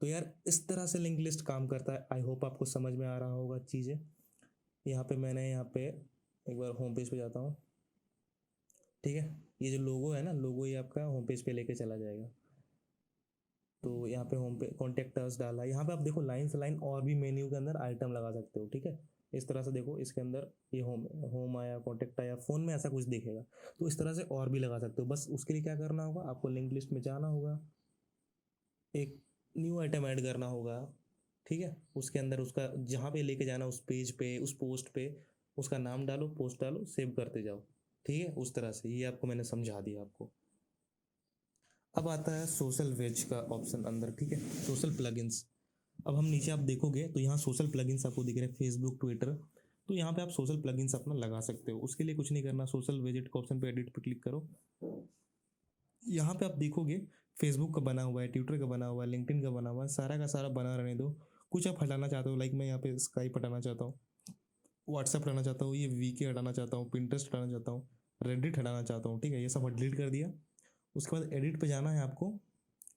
तो यार इस तरह से लिंक लिस्ट काम करता है। आई होप आपको समझ में आ रहा होगा चीज़ें। यहाँ पे मैंने यहाँ पे एक बार होम पेज पे जाता हूँ। ठीक है, ये जो लोगो है ना, लोगो ये आपका होम पेज पे लेके चला जाएगा। तो यहाँ पे होम पे कॉन्टैक्ट अस डाला, यहाँ पे आप देखो लाइन से लाइन और भी मेन्यू के अंदर आइटम लगा सकते हो। ठीक है, इस तरह से देखो इसके अंदर ये होम होम आया, कॉन्टैक्ट आया, फ़ोन में ऐसा कुछ दिखेगा। तो इस तरह से और भी लगा सकते हो। बस उसके लिए क्या करना होगा, आपको लिंक लिस्ट में जाना होगा, एक न्यू आइटम ऐड करना होगा। ठीक है, उसके अंदर उसका जहाँ पे लेके जाना, उस पेज पे, उस पोस्ट पे उसका नाम डालो, पोस्ट डालो, सेव करते जाओ। ठीक है, उस तरह से ये आपको मैंने समझा दिया आपको। अब आता है सोशल वेज का ऑप्शन अंदर। ठीक है, सोशल प्लगइन्स। अब हम नीचे आप देखोगे तो यहाँ सोशल प्लगइन्स आपको दिख रहे हैं, फेसबुक, ट्विटर। तो यहाँ पे आप सोशल प्लगइन्स अपना लगा सकते हो। उसके लिए कुछ नहीं करना, सोशल वेजेट के ऑप्शन पे एडिट पे क्लिक करो। यहाँ पे आप देखोगे फेसबुक का बना हुआ है, ट्विटर का बना हुआ है, लिंक्डइन का बना हुआ है, सारा का सारा बना रहने दो। कुछ आप हटाना चाहते हो, लाइक मैं यहाँ पे स्काइप हटाना चाहता हूँ, व्हाट्सएप हटाना चाहता हूँ, ये वीके हटाना चाहता हूँ, पिंटरेस्ट हटाना चाहता हूँ, रेडिट हटाना चाहता हूँ। ठीक है, ये सब डिलीट कर दिया। उसके बाद एडिट पे जाना है आपको।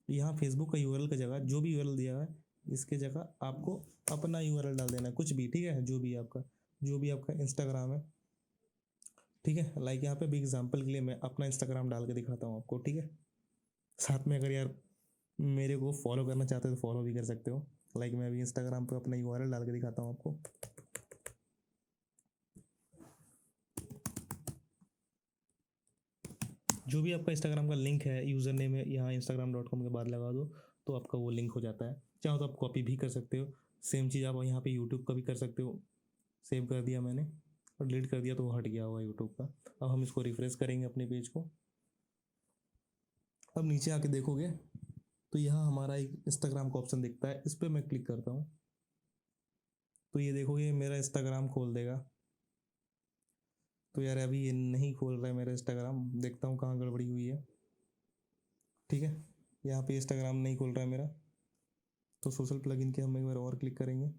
यहाँ फेसबुक का यूआरएल की जगह जो भी यूआरएल दिया है इसके जगह आपको अपना यूआरएल डाल देना है, कुछ भी। ठीक है, जो भी आपका इंस्टाग्राम है। ठीक है, लाइक यहाँ पे भी एग्जांपल के लिए मैं अपना इंस्टाग्राम डाल के दिखाता हूँ आपको। ठीक है, साथ में अगर यार मेरे को फॉलो करना चाहते हो तो फॉलो भी कर सकते हो। लाइक मैं अभी इंस्टाग्राम पे अपना यूआरएल डाल के दिखाता हूँ आपको। जो भी आपका इंस्टाग्राम का लिंक है, यूज़र नेम है, यहाँ instagram.com के बाद लगा दो तो आपका वो लिंक हो जाता है। चाहो तो आप कॉपी भी कर सकते हो। सेम चीज़ आप यहाँ पे यूट्यूब का भी कर सकते हो। सेव कर दिया मैंने और डिलीट कर दिया तो वो हट गया होगा यूट्यूब का। अब हम इसको रिफ्रेश करेंगे अपने पेज को। अब नीचे आके देखोगे तो यहाँ हमारा एक इंस्टाग्राम का ऑप्शन दिखता है, इस पर मैं क्लिक करता हूँ तो ये देखोगे मेरा इंस्टाग्राम खोल देगा। तो यार अभी ये नहीं खोल रहा है मेरा इंस्टाग्राम, देखता हूँ कहाँ गड़बड़ी हुई है। ठीक है, यहाँ पे इंस्टाग्राम नहीं खोल रहा है मेरा। तो सोशल प्लगइन के हम एक बार और क्लिक करेंगे।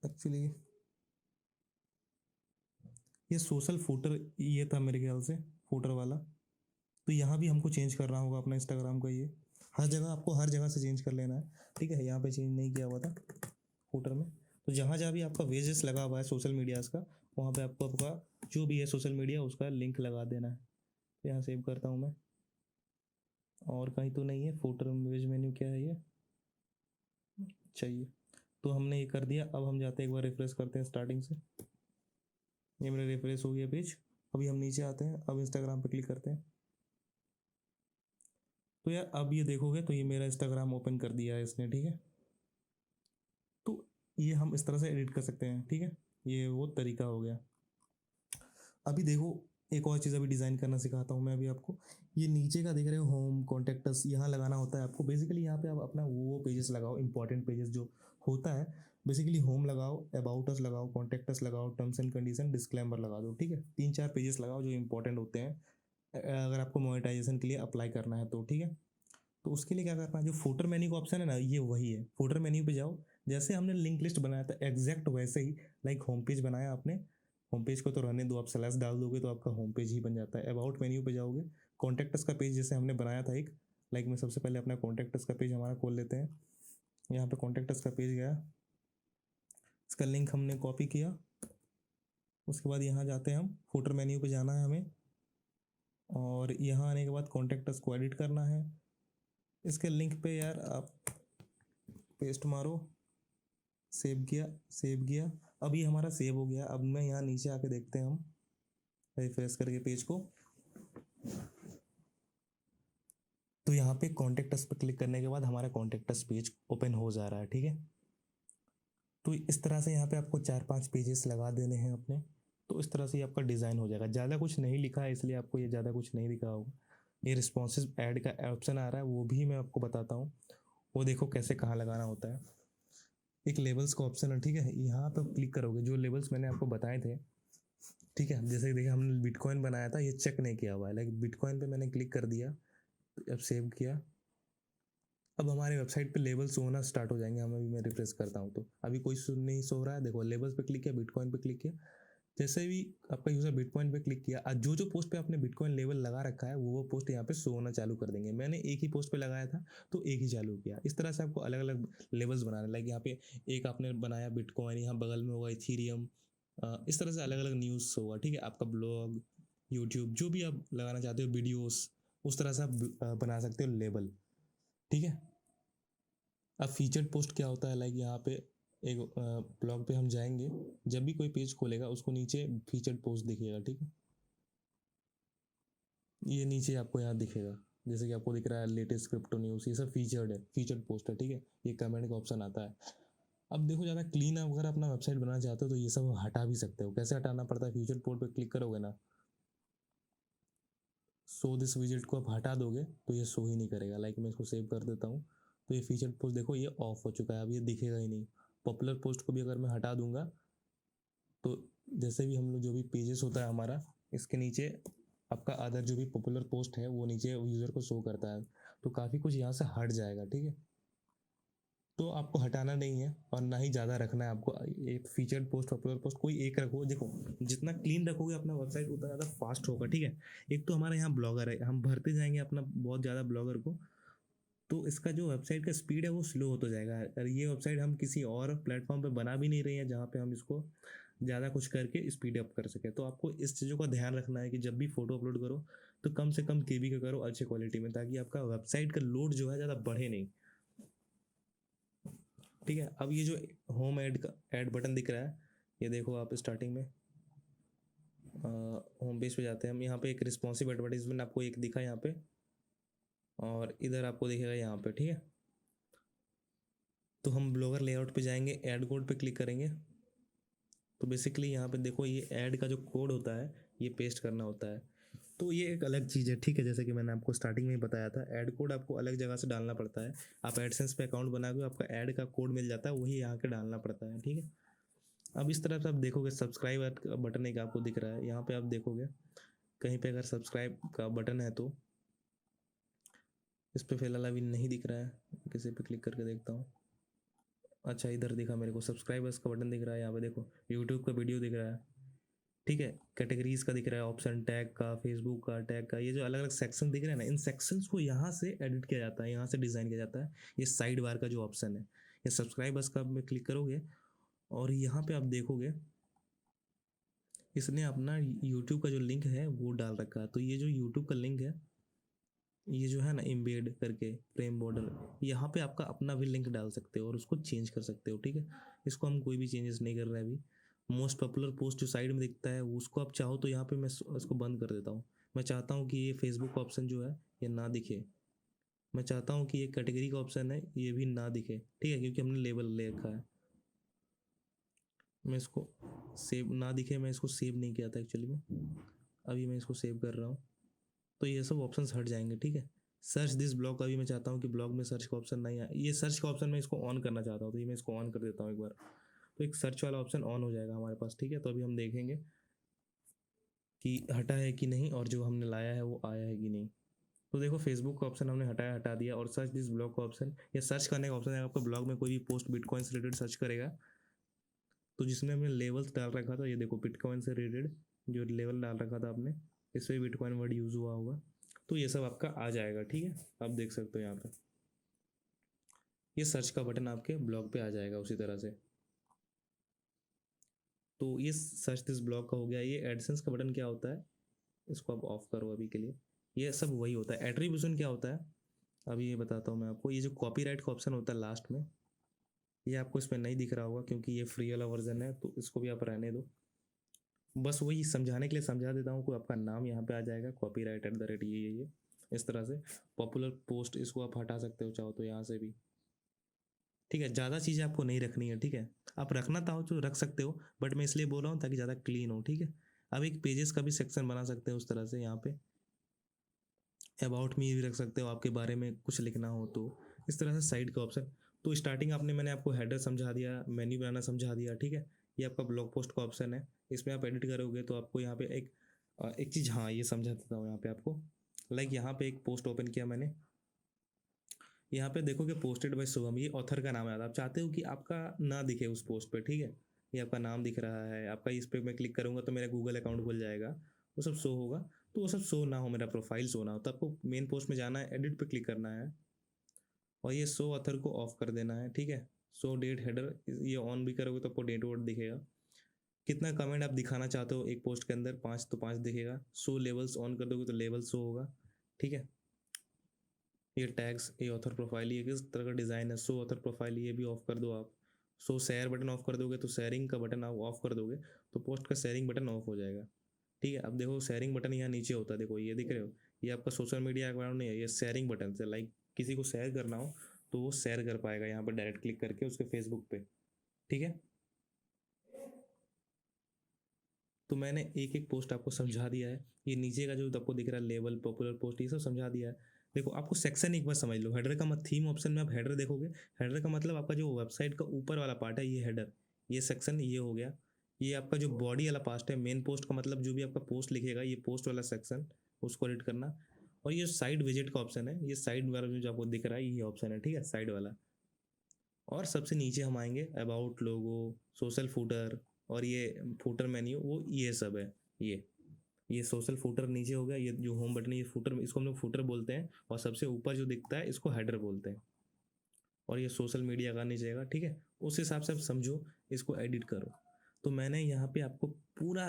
एक्चुअली ये सोशल फूटर ये था मेरे ख्याल से, फूटर वाला। तो यहाँ भी हमको चेंज करना होगा अपना इंस्टाग्राम का। ये हर जगह आपको हर जगह से चेंज कर लेना है। ठीक है, यहाँ पे चेंज नहीं किया हुआ था फूटर में। तो जहाँ जहाँ भी आपका वेजेस लगा हुआ है सोशल मीडियाज़ का, वहाँ पे आपको आपका जो भी है सोशल मीडिया उसका लिंक लगा देना है। यहाँ सेव करता हूँ मैं, और कहीं तो नहीं है फूटर में वेज मेन्यू, क्या है ये चाहिए। तो हमने ये कर दिया। अब हम जाते हैं एक बार रिफ्रेश करते हैं स्टार्टिंग से। ये मेरा रिफ्रेश हो गया पेज। अभी हम नीचे आते हैं, अब इंस्टाग्राम पे क्लिक करते हैं। तो यार अब ये देखोगे तो ये मेरा इंस्टाग्राम ओपन कर दिया है इसने। ठीक है, तो ये हम इस तरह से एडिट कर सकते हैं। ठीक है, ये वो तरीका हो गया। अभी देखो एक और चीज़ अभी डिज़ाइन करना सिखाता हूँ मैं अभी आपको। ये नीचे का देख रहे हो होम कॉन्टैक्ट्स, यहाँ लगाना होता है आपको। बेसिकली यहाँ पे आप अपना वो पेजेस लगाओ, इंपॉर्टेंट पेजेस जो होता है। बेसिकली होम लगाओ, अबाउट अस लगाओ, कॉन्टैक्ट्स लगाओ, टर्म्स एंड कंडीशन, डिस्क्लेमर लगा दो। ठीक है, 3-4 पेजेस लगाओ जो इंपॉर्टेंट होते हैं अगर आपको मोनेटाइजेशन के लिए अप्लाई करना है तो। ठीक है, तो उसके लिए क्या करना है, जो फूटर मेन्यू का ऑप्शन है ना, ये वही है। फूटर मेन्यू पे जाओ, जैसे हमने लिंक लिस्ट बनाया था एग्जैक्ट वैसे ही, लाइक होम पेज बनाया आपने, होम पेज को तो रहने दो, आप स्लैश डाल दोगे तो आपका होम पेज ही बन जाता है। अबाउट मेन्यू पे जाओगे, कॉन्टैक्ट्स का पेज जैसे हमने बनाया था एक, लाइक मैं सबसे पहले अपना कॉन्टैक्ट्स का पेज हमारा खोल लेते हैं। यहाँ पे कॉन्टैक्ट्स का पेज गया, इसका लिंक हमने कॉपी किया। उसके बाद यहाँ जाते हैं हम, फूटर मेन्यू पे जाना है हमें, और यहाँ आने के बाद कॉन्टैक्ट्स को एडिट करना है। इसके लिंक पे यार आप पेस्ट मारो, सेव किया, सेव किया। अब ये हमारा सेव हो गया। अब मैं यहाँ नीचे आके देखते हैं हम, रिफ्रेश करके पेज को, तो यहाँ पे कॉन्टेक्ट अस पर क्लिक करने के बाद हमारा कॉन्टेक्ट अस पेज ओपन हो जा रहा है, ठीक है। तो इस तरह से यहाँ पे आपको 4-5 पेजेस लगा देने हैं अपने। तो इस तरह से ये आपका डिज़ाइन हो जाएगा। ज़्यादा कुछ नहीं लिखा है इसलिए आपको ये ज़्यादा कुछ नहीं दिखा होगा। ये रिस्पॉन्सिव ऐड का ऑप्शन आ रहा है, वो भी मैं आपको बताता हूँ। वो देखो कैसे कहाँ लगाना होता है। एक लेबल्स का ऑप्शन है, ठीक है। यहाँ पर क्लिक करोगे, जो लेबल्स मैंने आपको बताए थे, ठीक है। जैसे देखिए हमने बिटकॉइन बनाया था, ये चेक नहीं किया हुआ है, लेकिन बिटकॉइन पे मैंने क्लिक कर दिया, अब सेव किया। अब हमारे वेबसाइट पे लेबल्स होना स्टार्ट हो जाएंगे। हम अभी मैं रिफ्रेश करता हूँ तो अभी कोई नहीं सो रहा है। देखो लेबल्स पे क्लिक किया, बिटकॉइन पे क्लिक किया। जैसे भी आपका यूज़र बिटकॉइन पे क्लिक किया, जो जो पोस्ट पे आपने बिटकॉइन लेवल लगा रखा है वो पोस्ट यहाँ पे शो होना चालू कर देंगे। मैंने एक ही पोस्ट पे लगाया था तो एक ही चालू किया। इस तरह से आपको अलग अलग लेवल्स बनाने, लाइक यहाँ पे एक आपने बनाया बिटकॉइन, यहाँ बगल में होगा इथीरियम, इस तरह से अलग अलग न्यूज़ होगा, ठीक है। आपका ब्लॉग, यूट्यूब, जो भी आप लगाना चाहते हो वीडियोस, उस तरह से आप बना सकते हो लेबल, ठीक है। अब फीचर्ड पोस्ट क्या होता है, लाइक यहाँ पे एक ब्लॉग पे हम जाएंगे, जब भी कोई पेज खोलेगा उसको नीचे फीचर्ड पोस्ट दिखेगा, ठीक है। ये नीचे आपको यहाँ दिखेगा, जैसे कि आपको दिख रहा है लेटेस्ट क्रिप्टो न्यूज़, ये सब फीचर्ड है, फीचर्ड पोस्ट है, ठीक है। ये कमेंट का ऑप्शन आता है। अब देखो ज़्यादा क्लीन अगर अपना वेबसाइट बनाना चाहते हो तो ये सब हटा भी सकते हो। कैसे हटाना पड़ता है, फीचर्ड पोस्ट पे क्लिक करोगे ना, शो दिस विजिट को आप हटा दोगे तो ये शो ही नहीं करेगा। लाइक मैं इसको सेव कर देता हूँ तो ये फीचर्ड पोस्ट देखो ये ऑफ हो चुका है, अब ये दिखेगा ही नहीं। पॉपुलर पोस्ट को भी अगर मैं हटा दूंगा तो जैसे भी हम लोग जो भी पेजेस होता है हमारा, इसके नीचे आपका अदर जो भी पॉपुलर पोस्ट है वो नीचे यूज़र को शो करता है। तो काफ़ी कुछ यहाँ से हट जाएगा, ठीक है। तो आपको हटाना नहीं है और ना ही ज़्यादा रखना है आपको। एक फीचर्ड पोस्ट, पॉपुलर पोस्ट कोई एक रखो। देखो जितना क्लीन रखोगे अपना वेबसाइट उतना ज़्यादा फास्ट होगा, ठीक है। एक तो हमारे यहाँ ब्लॉगर है, हम भरते जाएंगे अपना बहुत ज़्यादा ब्लॉगर को, तो इसका जो वेबसाइट का स्पीड है वो स्लो होता जाएगा। और ये वेबसाइट हम किसी और प्लेटफॉर्म पे बना भी नहीं रहे हैं जहाँ पे हम इसको ज़्यादा कुछ करके स्पीड अप कर सके। तो आपको इस चीज़ों का ध्यान रखना है कि जब भी फोटो अपलोड करो तो कम से कम केबी का करो, अच्छे क्वालिटी में, ताकि आपका वेबसाइट का लोड जो है ज़्यादा बढ़े नहीं, ठीक है। अब ये जो होम ऐड का ऐड बटन दिख रहा है, ये देखो आप स्टार्टिंग में होम पेज पे जाते हैं हम, यहाँ पे एक रिस्पॉन्सिव एडवर्टाइजमेंट आपको एक दिखा यहाँ पे, और इधर आपको दिखेगा यहाँ पे, ठीक है। तो हम ब्लॉगर लेआउट पे जाएंगे, ऐड कोड पे क्लिक करेंगे। तो बेसिकली यहाँ पे देखो ये ऐड का जो कोड होता है ये पेस्ट करना होता है। तो ये एक अलग चीज़ है, ठीक है। जैसे कि मैंने आपको स्टार्टिंग में ही बताया था, ऐड कोड आपको अलग जगह से डालना पड़ता है। आप एडसेंस पे अकाउंट बना के आपका ऐड का कोड मिल जाता है, वही यहाँ के डालना पड़ता है, ठीक है। अब इस तरफ से आप देखोगे सब्सक्राइब का बटन एक आपको दिख रहा है, यहाँ पे आप देखोगे कहीं पे अगर सब्सक्राइब का बटन है तो इस पर फिलहाल अभी नहीं दिख रहा है, किसी पे क्लिक करके देखता हूँ। अच्छा इधर दिखा मेरे को, सब्सक्राइबर्स का बटन दिख रहा है यहाँ पे, देखो यूट्यूब का वीडियो दिख रहा है, ठीक है। कैटेगरीज का दिख रहा है ऑप्शन, टैग का, फेसबुक का टैग का, ये जो अलग अलग सेक्शन दिख रहे हैं ना, इन सेक्शंस को यहाँ से एडिट किया जाता है, यहाँ से डिज़ाइन किया जाता है। ये साइड बार का जो ऑप्शन है, ये सब्सक्राइबर्स का में क्लिक करोगे और यहाँ पे आप देखोगे इसने अपना यूट्यूब का जो लिंक है वो डाल रखा है। तो ये जो यूट्यूब का लिंक है, ये जो है ना एम्बेड करके फ्रेम बॉर्डर, यहाँ पे आपका अपना भी लिंक डाल सकते हो और उसको चेंज कर सकते हो, ठीक है। इसको हम कोई भी चेंजेस नहीं कर रहे हैं अभी। मोस्ट पॉपुलर पोस्ट जो साइड में दिखता है उसको आप चाहो तो यहाँ पे मैं इसको बंद कर देता हूँ। मैं चाहता हूँ कि ये फेसबुक का ऑप्शन जो है ये ना दिखे। मैं चाहता हूँ कि ये कैटेगरी का ऑप्शन है ये भी ना दिखे, ठीक है, क्योंकि हमने लेबल ले रखा है। मैं इसको सेव ना दिखे, मैं इसको सेव नहीं किया था एक्चुअली में, अभी मैं इसको सेव कर रहा हूँ। तो ये सब ऑप्शंस हट जाएंगे, ठीक है। सर्च दिस ब्लॉग का भी मैं चाहता हूँ कि ब्लॉग में सर्च का ऑप्शन नहीं आए, ये सर्च का ऑप्शन मैं इसको ऑन करना चाहता हूँ, तो ये मैं इसको ऑन कर देता हूँ एक बार। तो एक सर्च वाला ऑप्शन ऑन हो जाएगा हमारे पास, ठीक है। तो अभी हम देखेंगे कि हटा है कि नहीं और जो हमने लाया है वो आया है कि नहीं। तो देखो फेसबुक का ऑप्शन हमने हटा दिया, और सर्च दिस ब्लॉग का ऑप्शन, या सर्च करने का ऑप्शन है आपका ब्लॉग में कोई भी पोस्ट बिटकॉइन से रिलेटेड सर्च करेगा तो जिसमें हमने लेवल्स डाल रखा था, ये देखो बिटकॉइन से रिलेटेड जो लेवल डाल रखा था आपने, इसमें बिटकॉइन वर्ड यूज़ हुआ होगा, तो ये सब आपका आ जाएगा, ठीक है। आप देख सकते हो यहाँ पे ये सर्च का बटन आपके ब्लॉग पे आ जाएगा उसी तरह से। तो ये सर्च दिस ब्लॉग का हो गया। ये एडसेंस का बटन क्या होता है, इसको आप ऑफ करो अभी के लिए। ये सब वही होता है। एट्रीब्यूशन क्या होता है, अभी ये बताता हूँ मैं आपको, ये जो कॉपीराइट का ऑप्शन होता है लास्ट में, ये आपको इसमें नहीं दिख रहा होगा क्योंकि ये फ्री वाला वर्जन है, तो इसको भी आप रहने दो। बस वही समझाने के लिए समझा देता हूँ कि आपका नाम यहाँ पे आ जाएगा, कॉपीराइट एट द रेट ये इस तरह से। पॉपुलर पोस्ट इसको आप हटा सकते हो चाहो तो यहाँ से भी, ठीक है। ज़्यादा चीज़ें आपको नहीं रखनी है, ठीक है। आप रखना चाहो तो रख सकते हो, बट मैं इसलिए बोल रहा हूँ ताकि ज़्यादा क्लीन हो, ठीक है। अब एक पेजेस का भी सेक्शन बना सकते हो उस तरह से, यहाँ पे अबाउट मी भी रख सकते हो, आपके बारे में कुछ लिखना हो तो इस तरह से साइड का ऑप्शन। तो स्टार्टिंग मैंने आपको हेडर समझा दिया, मेन्यू बनाना समझा दिया, ठीक है। ये आपका ब्लॉग पोस्ट का ऑप्शन है, इसमें आप एडिट करोगे तो आपको यहाँ पे एक चीज़, हाँ ये समझा देता हूँ यहाँ पे आपको। लाइक यहाँ पे एक पोस्ट ओपन किया मैंने, यहाँ पे देखोगे पोस्टेड बाय शुभम, ये ऑथर का नाम है। आप चाहते हो कि आपका ना दिखे उस पोस्ट पे, ठीक है। ये आपका नाम दिख रहा है आपका, इस पर मैं क्लिक करूँगा तो मेरा गूगल अकाउंट खुल जाएगा, वो सब शो होगा। तो वो सब शो ना हो, मेरा प्रोफाइल शो ना हो, तो आपको मेन पोस्ट में जाना है, एडिट पे क्लिक करना है और ये शो ऑथर को ऑफ कर देना है, ठीक है। शो डेट हेडर ये ऑन भी करोगे तो आपको डेट वोट दिखेगा। कितना कमेंट आप दिखाना चाहते हो एक पोस्ट के अंदर, 5 तो 5 दिखेगा। शो लेवल्स ऑन कर दोगे तो लेवल शो होगा, ठीक है। ये टैग्स, ये ऑथर प्रोफाइल, ये किस तरह का डिज़ाइन है, शो ऑथर प्रोफाइल ये भी ऑफ कर दो आप। शो शेयर बटन ऑफ कर दोगे तो शेयरिंग का बटन आप ऑफ कर दोगे तो पोस्ट का शेयरिंग बटन ऑफ हो जाएगा, ठीक है। अब देखो शेयरिंग बटन यहाँ नीचे होता है, देखो ये दिख रहे हो, ये आपका सोशल मीडिया अकाउंट नहीं है, ये शेयरिंग बटन से, लाइक किसी को शेयर करना हो तो वो शेयर कर पाएगा यहाँ पर डायरेक्ट क्लिक करके उसके फेसबुक पे, ठीक है। तो मैंने एक एक पोस्ट आपको समझा दिया है। ये नीचे का जो आपको दिख रहा है लेवल, पॉपुलर पोस्ट, ये सब समझा दिया है। देखो आपको सेक्शन एक बार समझ लो, हेडर का मत थीम ऑप्शन में आप हेडर देखोगे, हेडर का मतलब आपका जो वेबसाइट का ऊपर वाला पार्ट है ये हेडर, ये सेक्शन ये हो गया। ये आपका जो बॉडी वाला पार्ट है, मेन पोस्ट का मतलब जो भी आपका पोस्ट लिखेगा ये पोस्ट वाला सेक्शन, उसको एडिट करना। और ये साइड विजिट का ऑप्शन है, ये साइड वाला जो आपको दिख रहा है ये ऑप्शन है, ठीक है, साइड वाला। और सबसे नीचे हम आएंगे अबाउट, लोगो, सोशल फूटर और ये फूटर मेन्यू, वो ये सब है। ये सोशल फूटर नीचे हो गया, ये जो होम बटन है ये फूटर, इसको हम लोग फूटर बोलते हैं। और सबसे ऊपर जो दिखता है इसको हेडर बोलते हैं। और ये सोशल मीडिया का नीचे आएगा, ठीक है। उस हिसाब से आप समझो, इसको एडिट करो। तो मैंने यहाँ पे आपको पूरा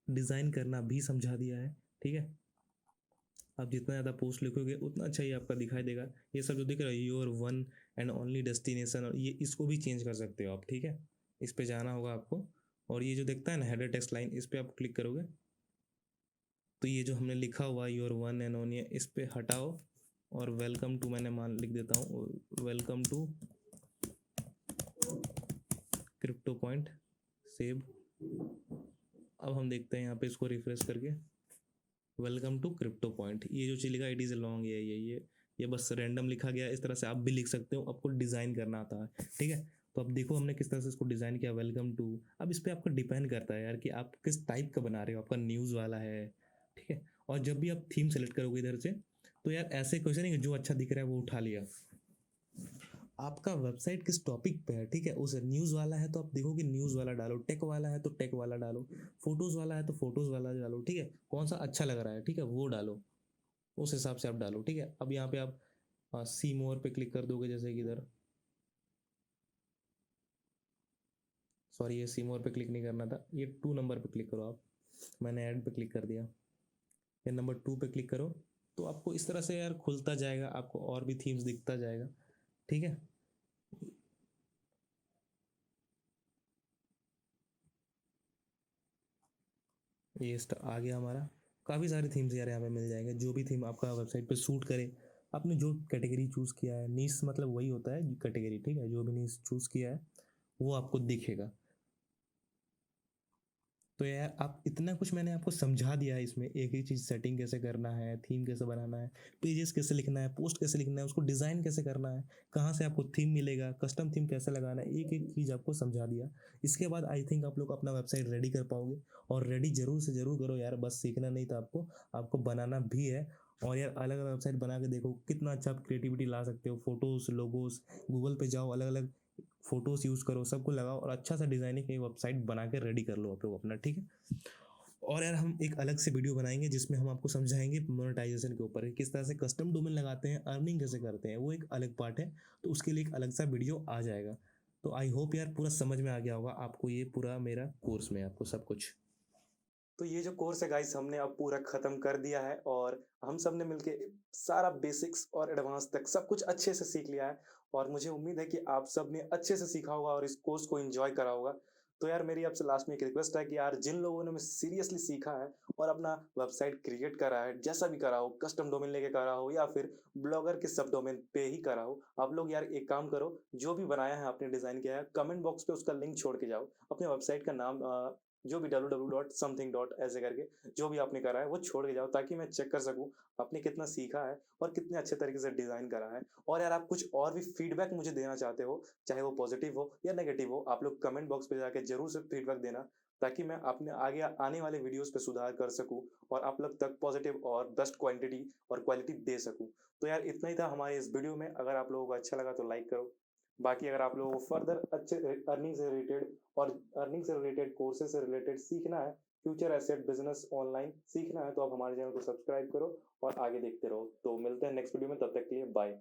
डिज़ाइन करना भी समझा दिया है, ठीक है। आप जितना ज़्यादा पोस्ट लिखोगे उतना अच्छा ही आपका दिखाई देगा। ये सब जो दिख रहा है your one and only destination, और ये इसको भी चेंज कर सकते हो आप, ठीक है। इस पे जाना होगा आपको, और ये जो दिखता है ना हेडर टेक्स्ट लाइन, इस पर आप क्लिक करोगे तो ये जो हमने लिखा हुआ योर वन एंड ओनली, इस पर हटाओ और वेलकम टू मैंने मान लिख देता हूँ, welcome to crypto point, save. अब हम देखते हैं यहाँ पे, इसको रिफ्रेश करके, वेलकम टू क्रिप्टो पॉइंट, ये जो चीज़ लिखा इट इज़ लॉन्ग, ये बस रैंडम लिखा गया। इस तरह से आप भी लिख सकते हो, आपको डिज़ाइन करना आता है, ठीक है। तो अब देखो हमने किस तरह से इसको डिज़ाइन किया, वेलकम टू। अब इस पर आपका डिपेंड करता है यार कि आप किस टाइप का बना रहे हो, आपका न्यूज़ वाला है, ठीक है। और जब भी आप थीम सेलेक्ट करोगे इधर से, तो यार ऐसे क्वेश्चन नहीं कि जो अच्छा दिख रहा है वो उठा लिया। आपका वेबसाइट किस टॉपिक पे है, ठीक है, उस न्यूज़ वाला है तो आप देखोगे न्यूज़ वाला डालो, टेक वाला है तो टेक वाला डालो, फोटोज़ वाला है तो फोटोज़ वाला डालो, ठीक है। कौन सा अच्छा लग रहा है, ठीक है, वो डालो, उस हिसाब से आप डालो, ठीक है। अब यहाँ पे आप सी मोर पे क्लिक कर दोगे, जैसे कि इधर, सॉरी ये सी मोर पे क्लिक नहीं करना था, ये 2 नंबर पे क्लिक करो आप। मैंने ऐड पे क्लिक कर दिया, ये नंबर 2 पे क्लिक करो। तो आपको इस तरह से यार खुलता जाएगा, आपको और भी थीम्स दिखता जाएगा, ठीक है। ये आ गया हमारा। काफ़ी सारे थीम्स यार यहाँ पे मिल जाएंगे, जो भी थीम आपका वेबसाइट पे सूट करे। आपने जो कैटेगरी चूज़ किया है, नीश मतलब वही होता है कैटेगरी, ठीक है, जो भी नीश चूज़ किया है वो आपको दिखेगा। तो यार आप इतना कुछ मैंने आपको समझा दिया है इसमें, एक एक चीज़, सेटिंग कैसे करना है, थीम कैसे बनाना है, पेजेस कैसे लिखना है, पोस्ट कैसे लिखना है, उसको डिज़ाइन कैसे करना है, कहाँ से आपको थीम मिलेगा, कस्टम थीम कैसे लगाना है, एक एक चीज़ आपको समझा दिया। इसके बाद आई थिंक आप लोग अपना वेबसाइट रेडी कर पाओगे। और रेडी जरूर से ज़रूर करो यार, बस सीखना नहीं था आपको, आपको बनाना भी है। और यार अलग अलग वेबसाइट बना के देखो कितना अच्छा आप क्रिएटिविटी ला सकते हो, फोटोज़, लोगोस, गूगल पे जाओ, अलग अलग फोटोज़ यूज़ करो, सबको लगाओ और अच्छा सा डिज़ाइनिंग एक वेबसाइट बना के रेडी कर लो आप लोग अपना, ठीक है। और यार हम एक अलग से वीडियो बनाएंगे जिसमें हम आपको समझाएंगे मोनेटाइजेशन के ऊपर, किस तरह से कस्टम डोमेन लगाते हैं, अर्निंग कैसे करते हैं, वो एक अलग पार्ट है। तो उसके लिए एक अलग सा वीडियो आ जाएगा। तो आई होप यार पूरा समझ में आ गया होगा आपको, ये पूरा मेरा कोर्स में आपको सब कुछ। तो ये जो कोर्स है गाइस हमने अब पूरा ख़त्म कर दिया है और हम सब ने मिलके सारा बेसिक्स और एडवांस तक सब कुछ अच्छे से सीख लिया है और मुझे उम्मीद है कि आप सब ने अच्छे से सीखा होगा और इस कोर्स को एन्जॉय करा होगा। तो यार मेरी आपसे लास्ट में एक रिक्वेस्ट है कि यार जिन लोगों ने सीरियसली सीखा है और अपना वेबसाइट क्रिएट करा है, जैसा भी करा हो, कस्टम डोमेन लेके करा हो या फिर ब्लॉगर के सब डोमेन पे ही करा हो, आप लोग यार एक काम करो, जो भी बनाया है आपने डिज़ाइन किया है, कमेंट बॉक्स पे उसका लिंक छोड़ के जाओ। अपने वेबसाइट का नाम जो भी www.something. ऐसे करके जो भी आपने करा है वो छोड़ के जाओ ताकि मैं चेक कर सकूँ आपने कितना सीखा है और कितने अच्छे तरीके से डिज़ाइन करा है। और यार आप कुछ और भी फीडबैक मुझे देना चाहते हो, चाहे वो पॉज़िटिव हो या नेगेटिव हो, आप लोग कमेंट बॉक्स पे जाके ज़रूर से फीडबैक देना ताकि मैं अपने आगे आने वाले वीडियोज़ पे सुधार कर सकूँ और आप लोग तक पॉज़िटिव और बेस्ट क्वांटिटी और क्वालिटी दे सकूँ। तो यार इतना ही था हमारे इस वीडियो में, अगर आप लोगों को अच्छा लगा तो लाइक करो। बाकी अगर आप लोगों को फर्दर अच्छे अर्निंग से रिलेटेड और अर्निंग से रिलेटेड, कोर्सेज़ से रिलेटेड सीखना है, फ्यूचर एसेट बिज़नेस ऑनलाइन सीखना है तो आप हमारे चैनल को सब्सक्राइब करो और आगे देखते रहो। तो मिलते हैं नेक्स्ट वीडियो में, तब तक के लिए बाय।